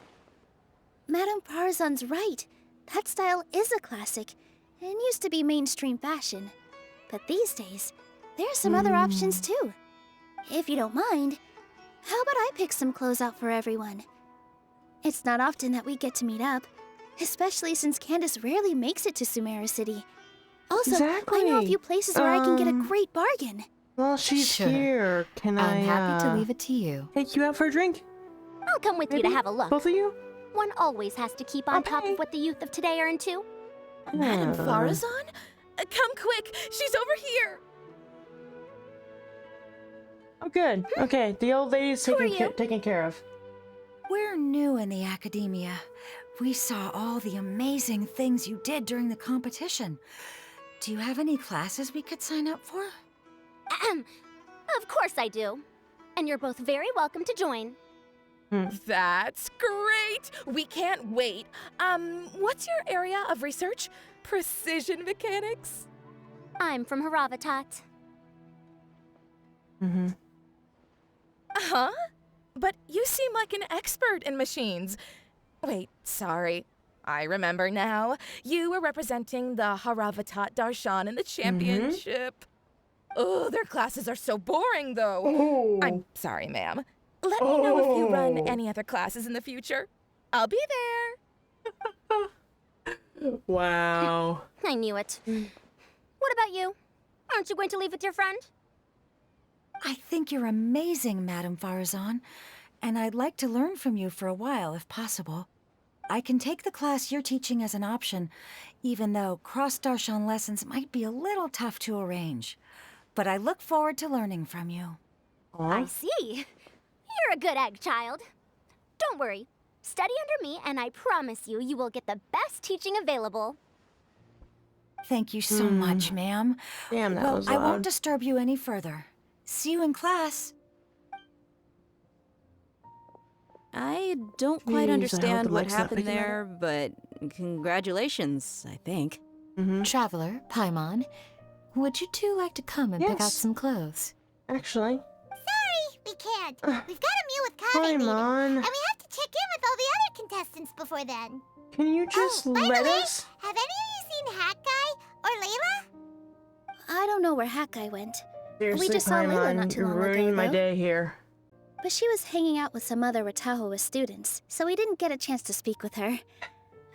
Madame Farzan's right. That style is a classic and used to be mainstream fashion. But these days, there's some other options too. If you don't mind, how about I pick some clothes out for everyone? It's not often that we get to meet up, especially since Candace rarely makes it to Sumeru City. Also, I know a few places where I can get a great bargain. Well, she's Sure. here. Can I'm happy to I leave it to you. take you out for a drink? I'll come with you to Maybe? have a look. Both of you? One always has to keep on top of what the youth of today are into. Madame Farazan? Come quick, she's over here. Oh, good. Okay, the old lady's taken care of. We're new in the academia. We saw all the amazing things you did during the competition. Do you have any classes we could sign up for? Of course I do. And you're both very welcome to join. That's great! We can't wait. What's your area of research? Precision mechanics? I'm from hoyoverse. Huh? But you seem like an expert in machines. Wait, sorry. I remember now. You were representing the hoyoverse Darshan in the championship. Oh, their classes are so boring, though. Oh. I'm sorry, ma'am. Let me know if you run any other classes in the future. I'll be there. Wow. I knew it. What about you? Aren't you going to leave with your friend? I think you're amazing, Madame Farazan, and I'd like to learn from you for a while, if possible. I can take the class you're teaching as an option, even though cross-Darshan lessons might be a little tough to arrange. But I look forward to learning from you. I see. You're a good egg, child. Don't worry. Study under me, and I promise you, you will get the best teaching available. Thank you so much, ma'am. Damn, that well, was I loud. won't disturb you any further. See you in class. I don't quite understand what happened there, but congratulations, I think. Traveler, Paimon, would you two like to come and pick out some clothes? Actually. Sorry, we can't. We've got a meal with Kaveh later, Paimon. and we have to check in with all the other contestants before then. Can you just by the let way, us? Have any of you seen Hat Guy or Layla? I don't know where Hat Guy went. Seriously, We just saw Layla not Paimon, too you're long ago, ruining my though. day here. But she was hanging out with some other Ratahoa students, so we didn't get a chance to speak with her.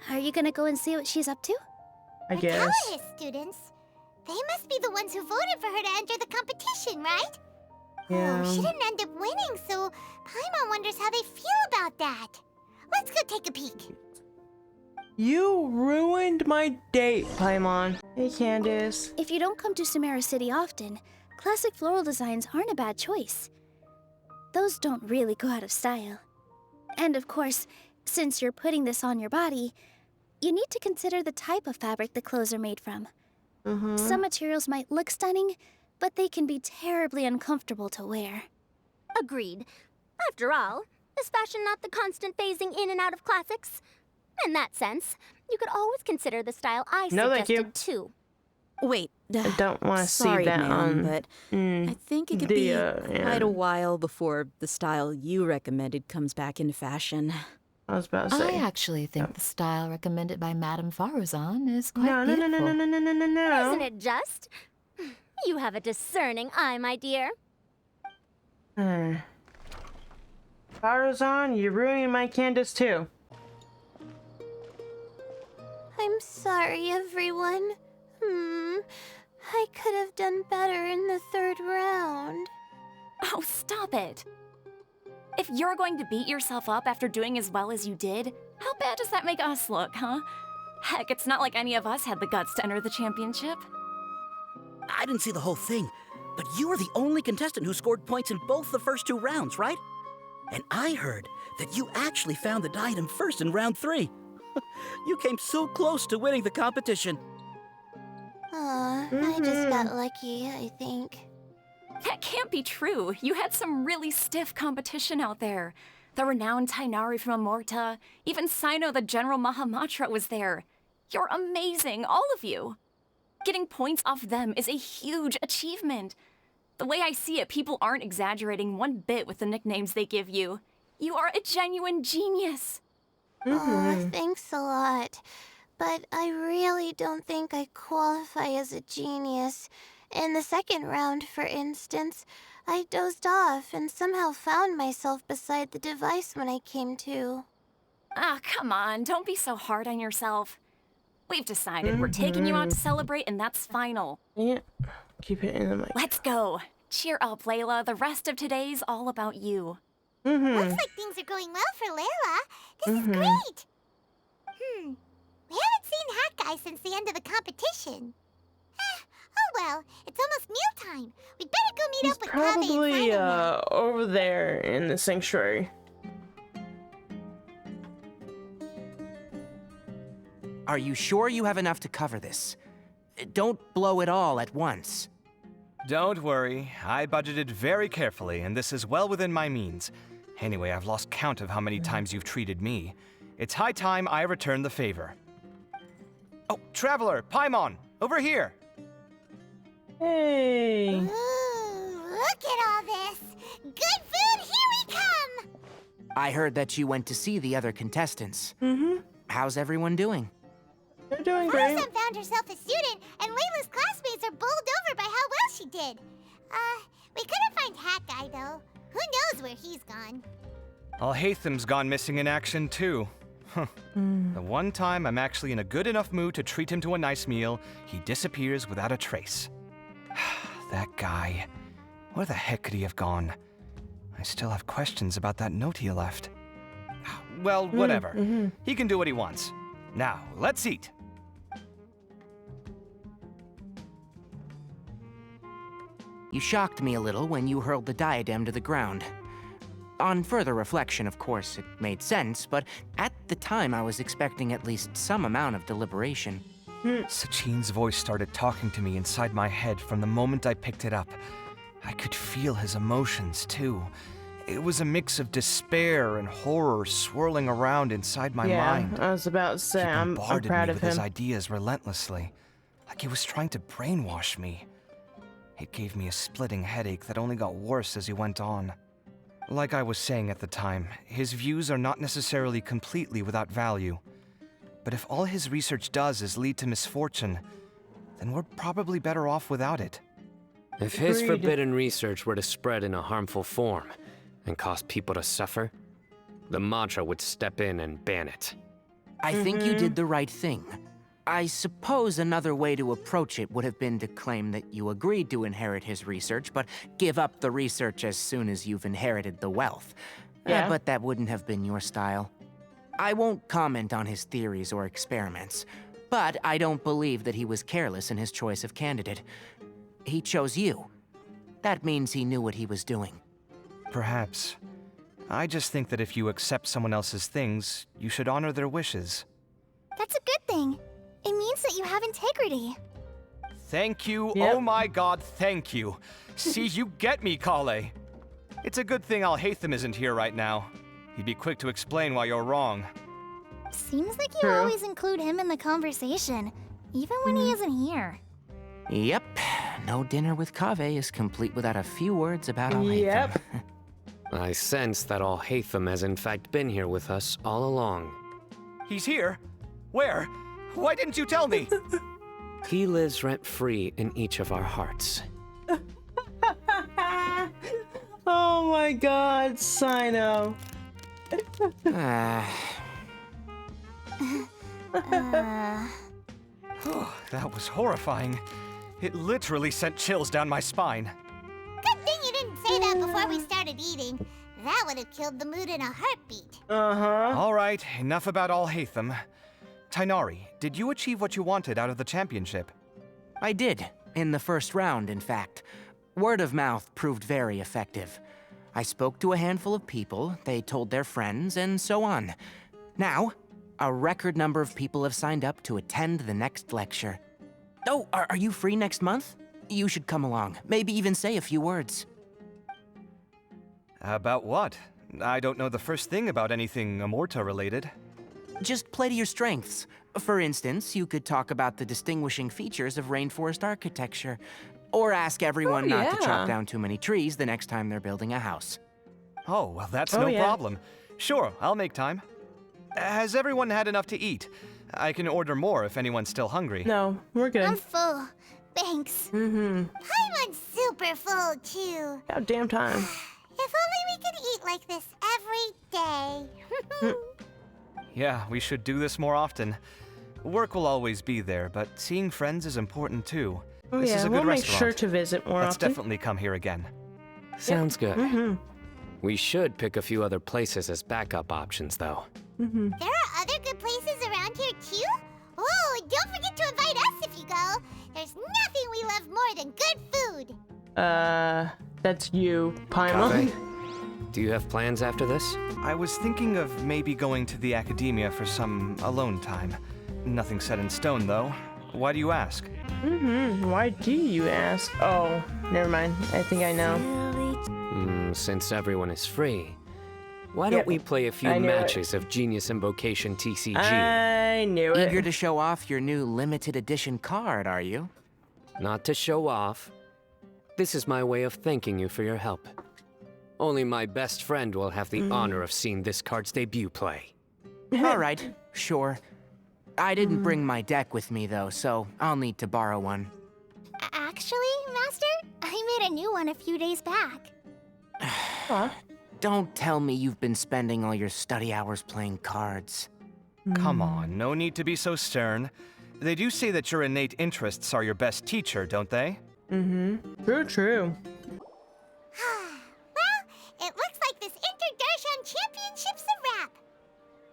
Are you gonna go and see what she's up to? I guess. His students. They must be the ones who voted for her to enter the competition, right? Yeah. Oh, she didn't end up winning, so Paimon wonders how they feel about that. Let's go take a peek. You ruined my date, Paimon. Hey, Candace. If you don't come to Sumeru City often, classic floral designs aren't a bad choice. Those don't really go out of style. And of course, since you're putting this on your body, you need to consider the type of fabric the clothes are made from. Some materials might look stunning, but they can be terribly uncomfortable to wear. Agreed. After all, is fashion not the constant phasing in and out of classics? In that sense, you could always consider the style I No, thank suggested you. too. Wait, I don't want to see sorry, that ma'am, on. but I think it could be yeah. quite a while before the style you recommended comes back into fashion. I was about to I say. actually think the style recommended by Madame Farazan is quite No. beautiful. Isn't it just? You have a discerning eye, my dear. Farazan, you're ruining my Candace too. I'm sorry, everyone. I could have done better in the third round. Oh, stop it. If you're going to beat yourself up after doing as well as you did, how bad does that make us look, huh? Heck, it's not like any of us had the guts to enter the championship. I didn't see the whole thing, but you were the only contestant who scored points in both the first 2 rounds, right? And I heard that you actually found the diadem first in round 3. You came so close to winning the competition. I just got lucky, I think. That can't be true. You had some really stiff competition out there. The renowned Tainari from Amorta, even Sino the General Mahamatra was there. You're amazing, all of you. Getting points off them is a huge achievement. The way I see it, people aren't exaggerating one bit with the nicknames they give you. You are a genuine genius. Oh, thanks a lot. But I really don't think I qualify as a genius. In the second round, for instance, I dozed off and somehow found myself beside the device when I came to. Ah, come on, don't be so hard on yourself. We've decided we're taking you out to celebrate, and that's final. Yeah, keep it in the mic. Let's go. Cheer up, Layla. The rest of today's all about you. Looks like things are going well for Layla. This is great. We haven't seen Hat Guy since the end of the competition. Oh well. It's almost mealtime. We'd better go meet up with Kaveh and Probably Sino now. over there in the sanctuary. Are you sure you have enough to cover this? Don't blow it all at once. Don't worry, I budgeted very carefully, and this is well within my means. Anyway, I've lost count of how many times you've treated me. It's high time I return the favor. Oh, Traveler, Paimon, over here! Hey! Ooh, look at all this! Good food, here we come! I heard that you went to see the other contestants. Mm-hmm. How's everyone doing? They're doing great. Faruzan found herself a student, and Layla's classmates are bowled over by how well she did. We couldn't find Hat Guy, though. Who knows where he's gone? Alhaitham's gone missing in action, too. Huh. The one time I'm actually in a good enough mood to treat him to a nice meal, he disappears without a trace. That guy. Where the heck could he have gone? I still have questions about that note he left. Well, whatever. He can do what he wants. Now, let's eat. You shocked me a little when you hurled the diadem to the ground. On further reflection, of course, it made sense, but at the time I was expecting at least some amount of deliberation. Sachin's voice started talking to me inside my head from the moment I picked it up. I could feel his emotions, too. It was a mix of despair and horror swirling around inside my mind. I was about to say, I'm proud of with his him. ideas relentlessly, like he was trying to brainwash me. It gave me a splitting headache that only got worse as he went on. Like I was saying at the time, his views are not necessarily completely without value. But if all his research does is lead to misfortune, then we're probably better off without it. If his forbidden research were to spread in a harmful form and cause people to suffer, the Matra would step in and ban it. I think you did the right thing. I suppose another way to approach it would have been to claim that you agreed to inherit his research, but give up the research as soon as you've inherited the wealth. But that wouldn't have been your style. I won't comment on his theories or experiments, but I don't believe that he was careless in his choice of candidate. He chose you. That means he knew what he was doing. Perhaps. I just think that if you accept someone else's things, you should honor their wishes. That's a good thing. It means that you have integrity. Thank you, oh my god, thank you. See, you get me, Kale. It's a good thing Alhaitham isn't here right now. He'd be quick to explain why you're wrong. Seems like you always include him in the conversation, even when he isn't here. Yep. No dinner with Kaveh is complete without a few words about Alhaitham. I sense that Alhaitham has in fact been here with us all along. He's here? Where? Why didn't you tell me? He lives rent-free in each of our hearts. Oh my god, Sino. That was horrifying. It literally sent chills down my spine. Good thing you didn't say that before we started eating. That would have killed the mood in a heartbeat. All right, enough about Alhaitham. Tainari, did you achieve what you wanted out of the championship? I did, in the first round, in fact. Word of mouth proved very effective. I spoke to a handful of people, they told their friends, and so on. Now, a record number of people have signed up to attend the next lecture. Oh, are you free next month? You should come along, maybe even say a few words. About what? I don't know the first thing about anything Amorta-related. Just play to your strengths. For instance, you could talk about the distinguishing features of rainforest architecture, or ask everyone not to chop down too many trees the next time they're building a house. Oh, well, that's no problem. Sure, I'll make time. Has everyone had enough to eat? I can order more if anyone's still hungry. No, we're good. I'm full. Thanks. Paimon's super full, too. About damn time. If only we could eat like this every day. Yeah, we should do this more often. Work will always be there, but seeing friends is important too. Oh This is a good we'll make restaurant. sure to visit more Let's often. definitely come here again. Sounds good. We should pick a few other places as backup options, though. There are other good places around here, too? Oh, don't forget to invite us if you go. There's nothing we love more than good food. That's you, Paimon. Kaveh, do you have plans after this? I was thinking of maybe going to the academia for some alone time. Nothing set in stone, though. Why do you ask? Why do you ask? Oh, never mind. I think I know. Since everyone is free, why don't we play a few matches of Genius Invocation TCG? I knew it. Eager to show off your new limited edition card, are you? Not to show off. This is my way of thanking you for your help. Only my best friend will have the honor of seeing this card's debut play. All right, sure. I didn't bring my deck with me, though, so I'll need to borrow one. Actually, Master, I made a new one a few days back. Don't tell me you've been spending all your study hours playing cards. Come on, no need to be so stern. They do say that your innate interests are your best teacher, don't they? True. Well, it looks like this Inter-Darshan Championship's a wrap.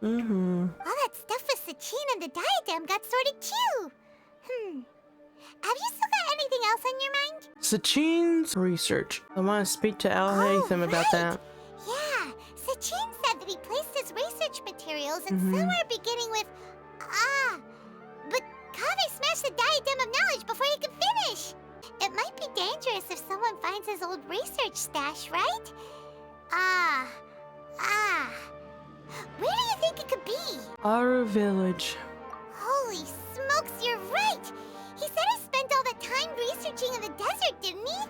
All that stuff with Sachin and the diadem got sorted too. Have you still got anything else on your mind? Sachin's research. I want to speak to Al Haytham about that. Yeah, Sachin said that he placed his research materials in somewhere beginning with but Kaveh smashed the diadem of knowledge before he could finish. It might be dangerous if someone finds his old research stash, right? Where do you think it could be? Aru Village. Holy smokes, you're right! He said he spent all that time researching in the desert, didn't he?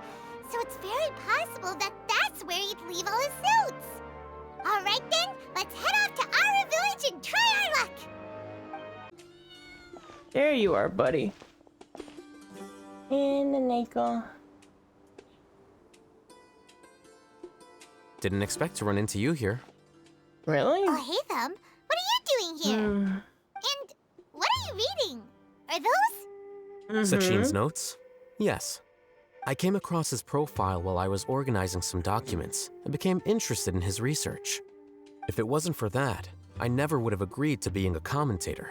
So it's very possible that that's where he'd leave all his notes. Alright then, let's head off to Aru Village and try our luck! There you are, buddy. In the nickel. Didn't expect to run into you here. Really? Oh, Haytham, what are you doing here? And what are you reading? Are those? Sachin's notes? Yes. I came across his profile while I was organizing some documents and became interested in his research. If it wasn't for that, I never would have agreed to being a commentator.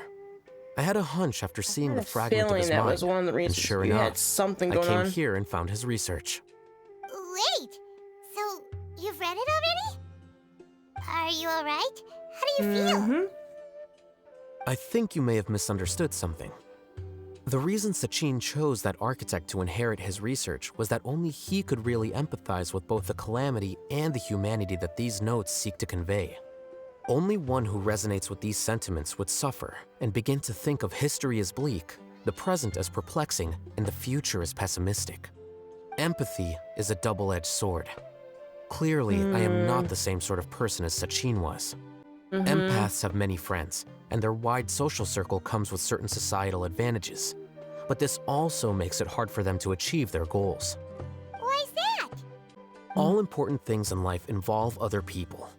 I had a hunch after seeing the fragment of his mind, was one of the reasons and sure you enough, had something I going came on. here and found his research. Wait, so you've read it already? Are you alright? How do you feel? I think you may have misunderstood something. The reason Sachin chose that architect to inherit his research was that only he could really empathize with both the calamity and the humanity that these notes seek to convey. Only one who resonates with these sentiments would suffer and begin to think of history as bleak, the present as perplexing, and the future as pessimistic. Empathy is a double-edged sword. Clearly, I am not the same sort of person as Sachin was. Empaths have many friends, and their wide social circle comes with certain societal advantages. But this also makes it hard for them to achieve their goals. Why's that? All important things in life involve other people.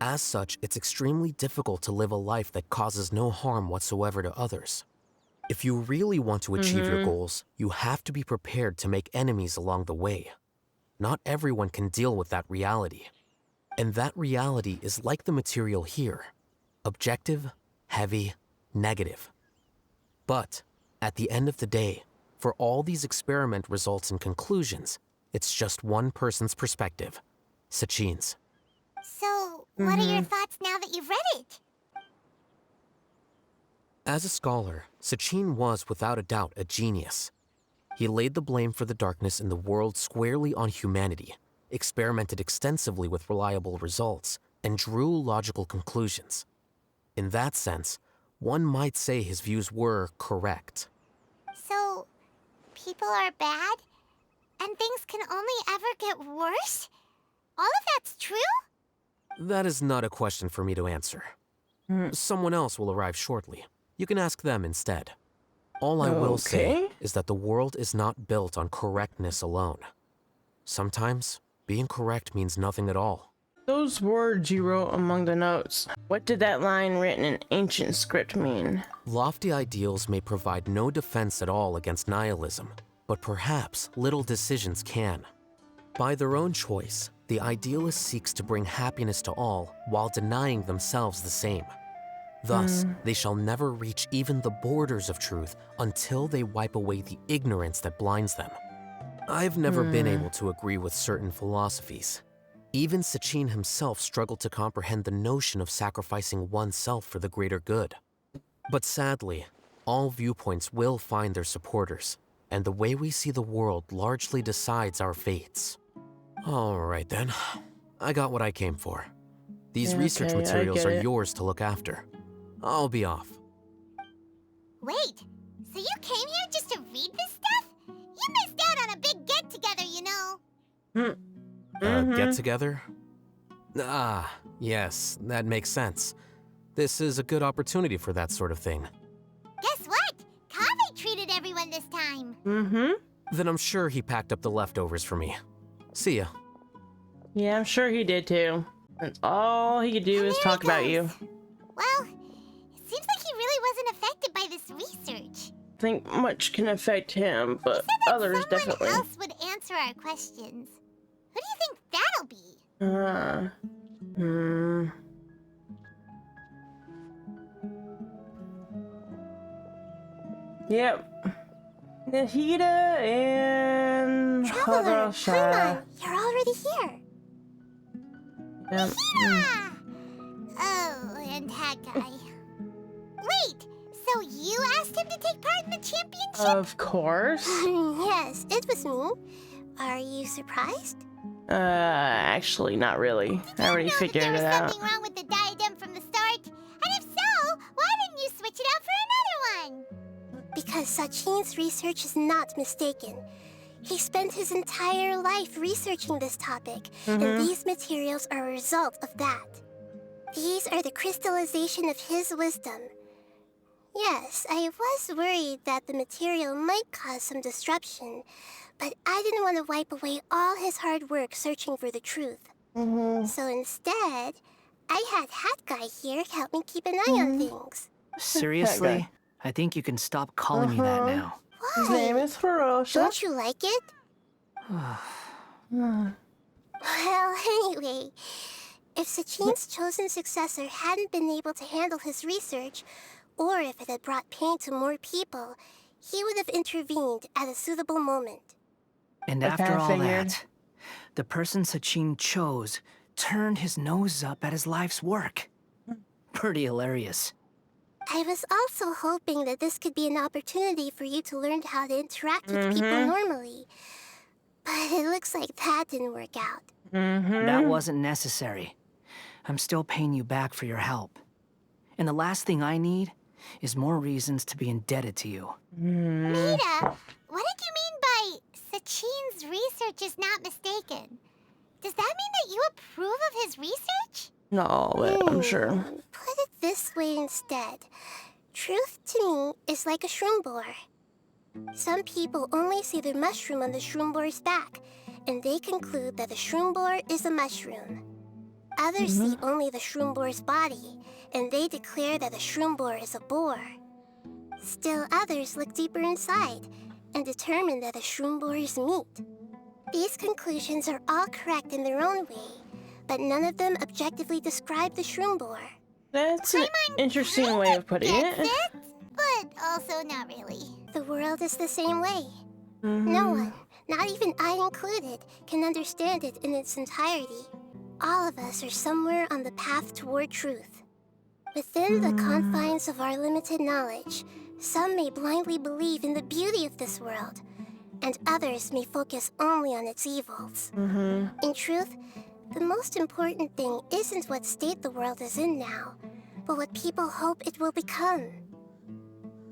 As such, it's extremely difficult to live a life that causes no harm whatsoever to others. If you really want to achieve your goals, you have to be prepared to make enemies along the way. Not everyone can deal with that reality. And that reality is like the material here. Objective, heavy, negative. But, at the end of the day, for all these experiment results and conclusions, it's just one person's perspective, Sachin's. So, what are your thoughts now that you've read it? As a scholar, Sachin was without a doubt a genius. He laid the blame for the darkness in the world squarely on humanity, experimented extensively with reliable results, and drew logical conclusions. In that sense, one might say his views were correct. So, people are bad? And things can only ever get worse? All of that's true? That is not a question for me to answer. Someone else will arrive shortly. You can ask them instead. All I will say is that the world is not built on correctness alone. Sometimes, being correct means nothing at all. Those words you wrote among the notes, what did that line written in ancient script mean? Lofty ideals may provide no defense at all against nihilism, but perhaps little decisions can. By their own choice, the idealist seeks to bring happiness to all while denying themselves the same. Thus, they shall never reach even the borders of truth until they wipe away the ignorance that blinds them. I've never been able to agree with certain philosophies. Even Sachin himself struggled to comprehend the notion of sacrificing oneself for the greater good. But sadly, all viewpoints will find their supporters, and the way we see the world largely decides our fates. All right then, I got what I came for. These research materials are yours to look after. I'll be off. Wait, so you came here just to read this stuff? You missed out on a big get-together, you know. Get-together? Ah, yes, that makes sense. This is a good opportunity for that sort of thing. Guess what? Kaveh treated everyone this time. Then I'm sure he packed up the leftovers for me. See ya. Yeah, I'm sure he did too. And all he could do is talk about you. Well, it seems like he really wasn't affected by this research. I think much can affect him, but others definitely. Someone else would answer our questions. Who do you think that'll be? Yep. Nahida and Traveler, Harashara. you're already here. Yep. Oh, and that guy. Wait, so you asked him to take part in the championship? Of course. Yes, it was me. Are you surprised? Actually, not really. I already figured it out. Something wrong with the diadem from the start? And if so, why didn't you switch it out for another one? Because Sachin's research is not mistaken. He spent his entire life researching this topic, and these materials are a result of that. These are the crystallization of his wisdom. Yes, I was worried that the material might cause some disruption, but I didn't want to wipe away all his hard work searching for the truth. So instead, I had Hat Guy here help me keep an eye on things. Seriously? I think you can stop calling me that now. Why? His name is Ferocious. Don't you like it? Well, anyway, if Sachin's chosen successor hadn't been able to handle his research, or if it had brought pain to more people, he would have intervened at a suitable moment. And after all that, the person Sachin chose turned his nose up at his life's work. Pretty hilarious. I was also hoping that this could be an opportunity for you to learn how to interact with people normally. But it looks like that didn't work out. That wasn't necessary. I'm still paying you back for your help. And the last thing I need is more reasons to be indebted to you. Mita, what did you mean by Sachin's research is not mistaken? Does that mean that you approve of his research? No, but I'm sure. Put it this way instead. Truth to me is like a shroom boar. Some people only see the mushroom on the shroom boar's back, and they conclude that the shroom boar is a mushroom. Others see only the shroom boar's body, and they declare that the shroom boar is a boar. Still others look deeper inside, and determine that the shroom boar is meat. These conclusions are all correct in their own way, but none of them objectively describe the shroom boar. That's an interesting way of putting it. But also not really. The world is the same way. No one, not even I included, can understand it in its entirety. All of us are somewhere on the path toward truth. Within the confines of our limited knowledge, some may blindly believe in the beauty of this world, and others may focus only on its evils. In truth, the most important thing isn't what state the world is in now, but what people hope it will become.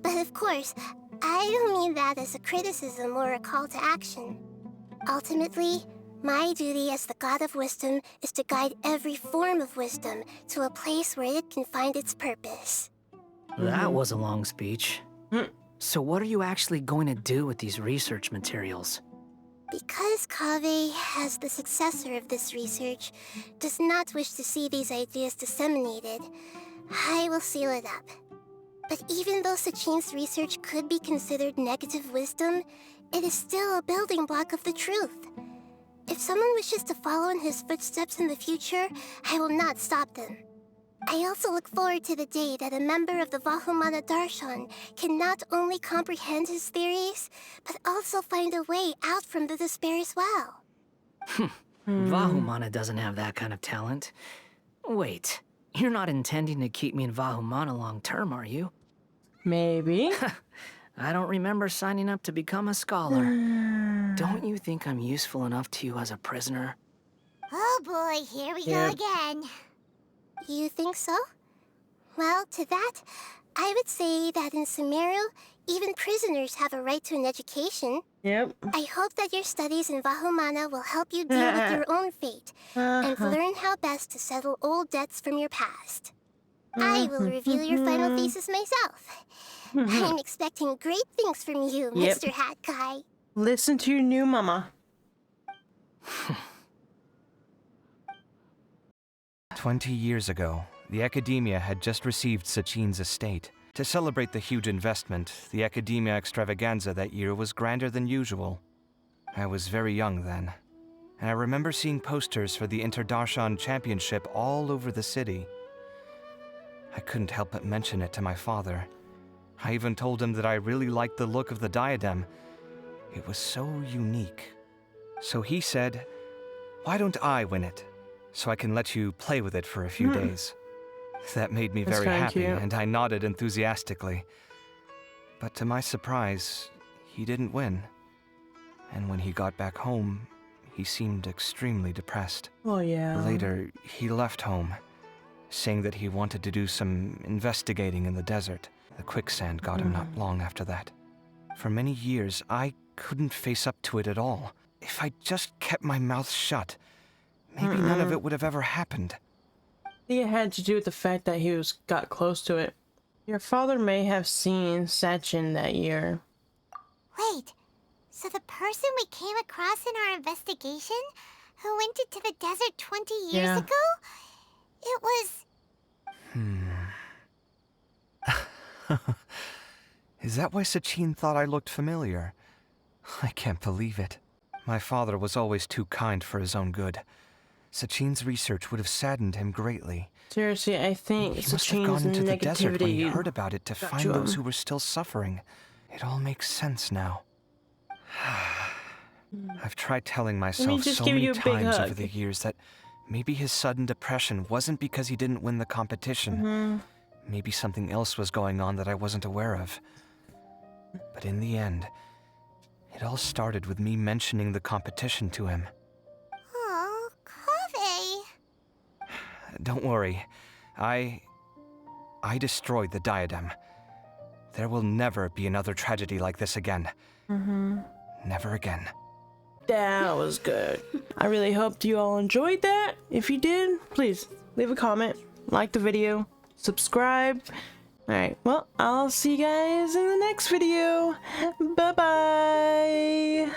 But of course, I don't mean that as a criticism or a call to action. Ultimately, my duty as the God of Wisdom is to guide every form of wisdom to a place where it can find its purpose. That was a long speech. So what are you actually going to do with these research materials? Because Kaveh, as the successor of this research, does not wish to see these ideas disseminated, I will seal it up. But even though Sachin's research could be considered negative wisdom, it is still a building block of the truth. If someone wishes to follow in his footsteps in the future, I will not stop them. I also look forward to the day that a member of the Vahumana Darshan can not only comprehend his theories, but also find a way out from the despair as well. Vahumana doesn't have that kind of talent. Wait, you're not intending to keep me in Vahumana long term, are you? Maybe. I don't remember signing up to become a scholar. Don't you think I'm useful enough to you as a prisoner? Oh boy, here we go again. You think so? Well, to that, I would say that in Sumeru, even prisoners have a right to an education. Yep. I hope that your studies in Vahumana will help you deal with your own fate and learn how best to settle old debts from your past. I will review your final thesis myself. I'm expecting great things from you, Mr. Hat Guy. Listen to your new mama. 20 years ago, the Academia had just received Sachin's estate. To celebrate the huge investment, the Academia extravaganza that year was grander than usual. I was very young then, and I remember seeing posters for the Interdarshan Championship all over the city. I couldn't help but mention it to my father. I even told him that I really liked the look of the diadem. It was so unique. So he said, "Why don't I win it? So I can let you play with it for a few days." That made me very happy, and I nodded enthusiastically. But to my surprise, he didn't win. And when he got back home, he seemed extremely depressed. Oh, yeah. Later, he left home, saying that he wanted to do some investigating in the desert. The quicksand got him not long after that. For many years, I couldn't face up to it at all. If I just kept my mouth shut, maybe none of it would have ever happened. I think it had to do with the fact that he got close to it. Your father may have seen Sachin that year. Wait, so the person we came across in our investigation, who went into the desert 20 years ago? It was... Is that why Sachin thought I looked familiar? I can't believe it. My father was always too kind for his own good. Sachin's research would have saddened him greatly. Seriously, I think He must have gone Sachin's into the desert when he negativity heard about it to find those who were still suffering. It all makes sense now. I've tried telling myself so many times over the years that maybe his sudden depression wasn't because he didn't win the competition. Maybe something else was going on that I wasn't aware of. But in the end, it all started with me mentioning the competition to him. Oh, Kaveh. Don't worry. I destroyed the diadem. There will never be another tragedy like this again. Never again. That was good. I really hoped you all enjoyed that. If you did, please leave a comment, like the video, subscribe. Alright, well, I'll see you guys in the next video. Bye-bye.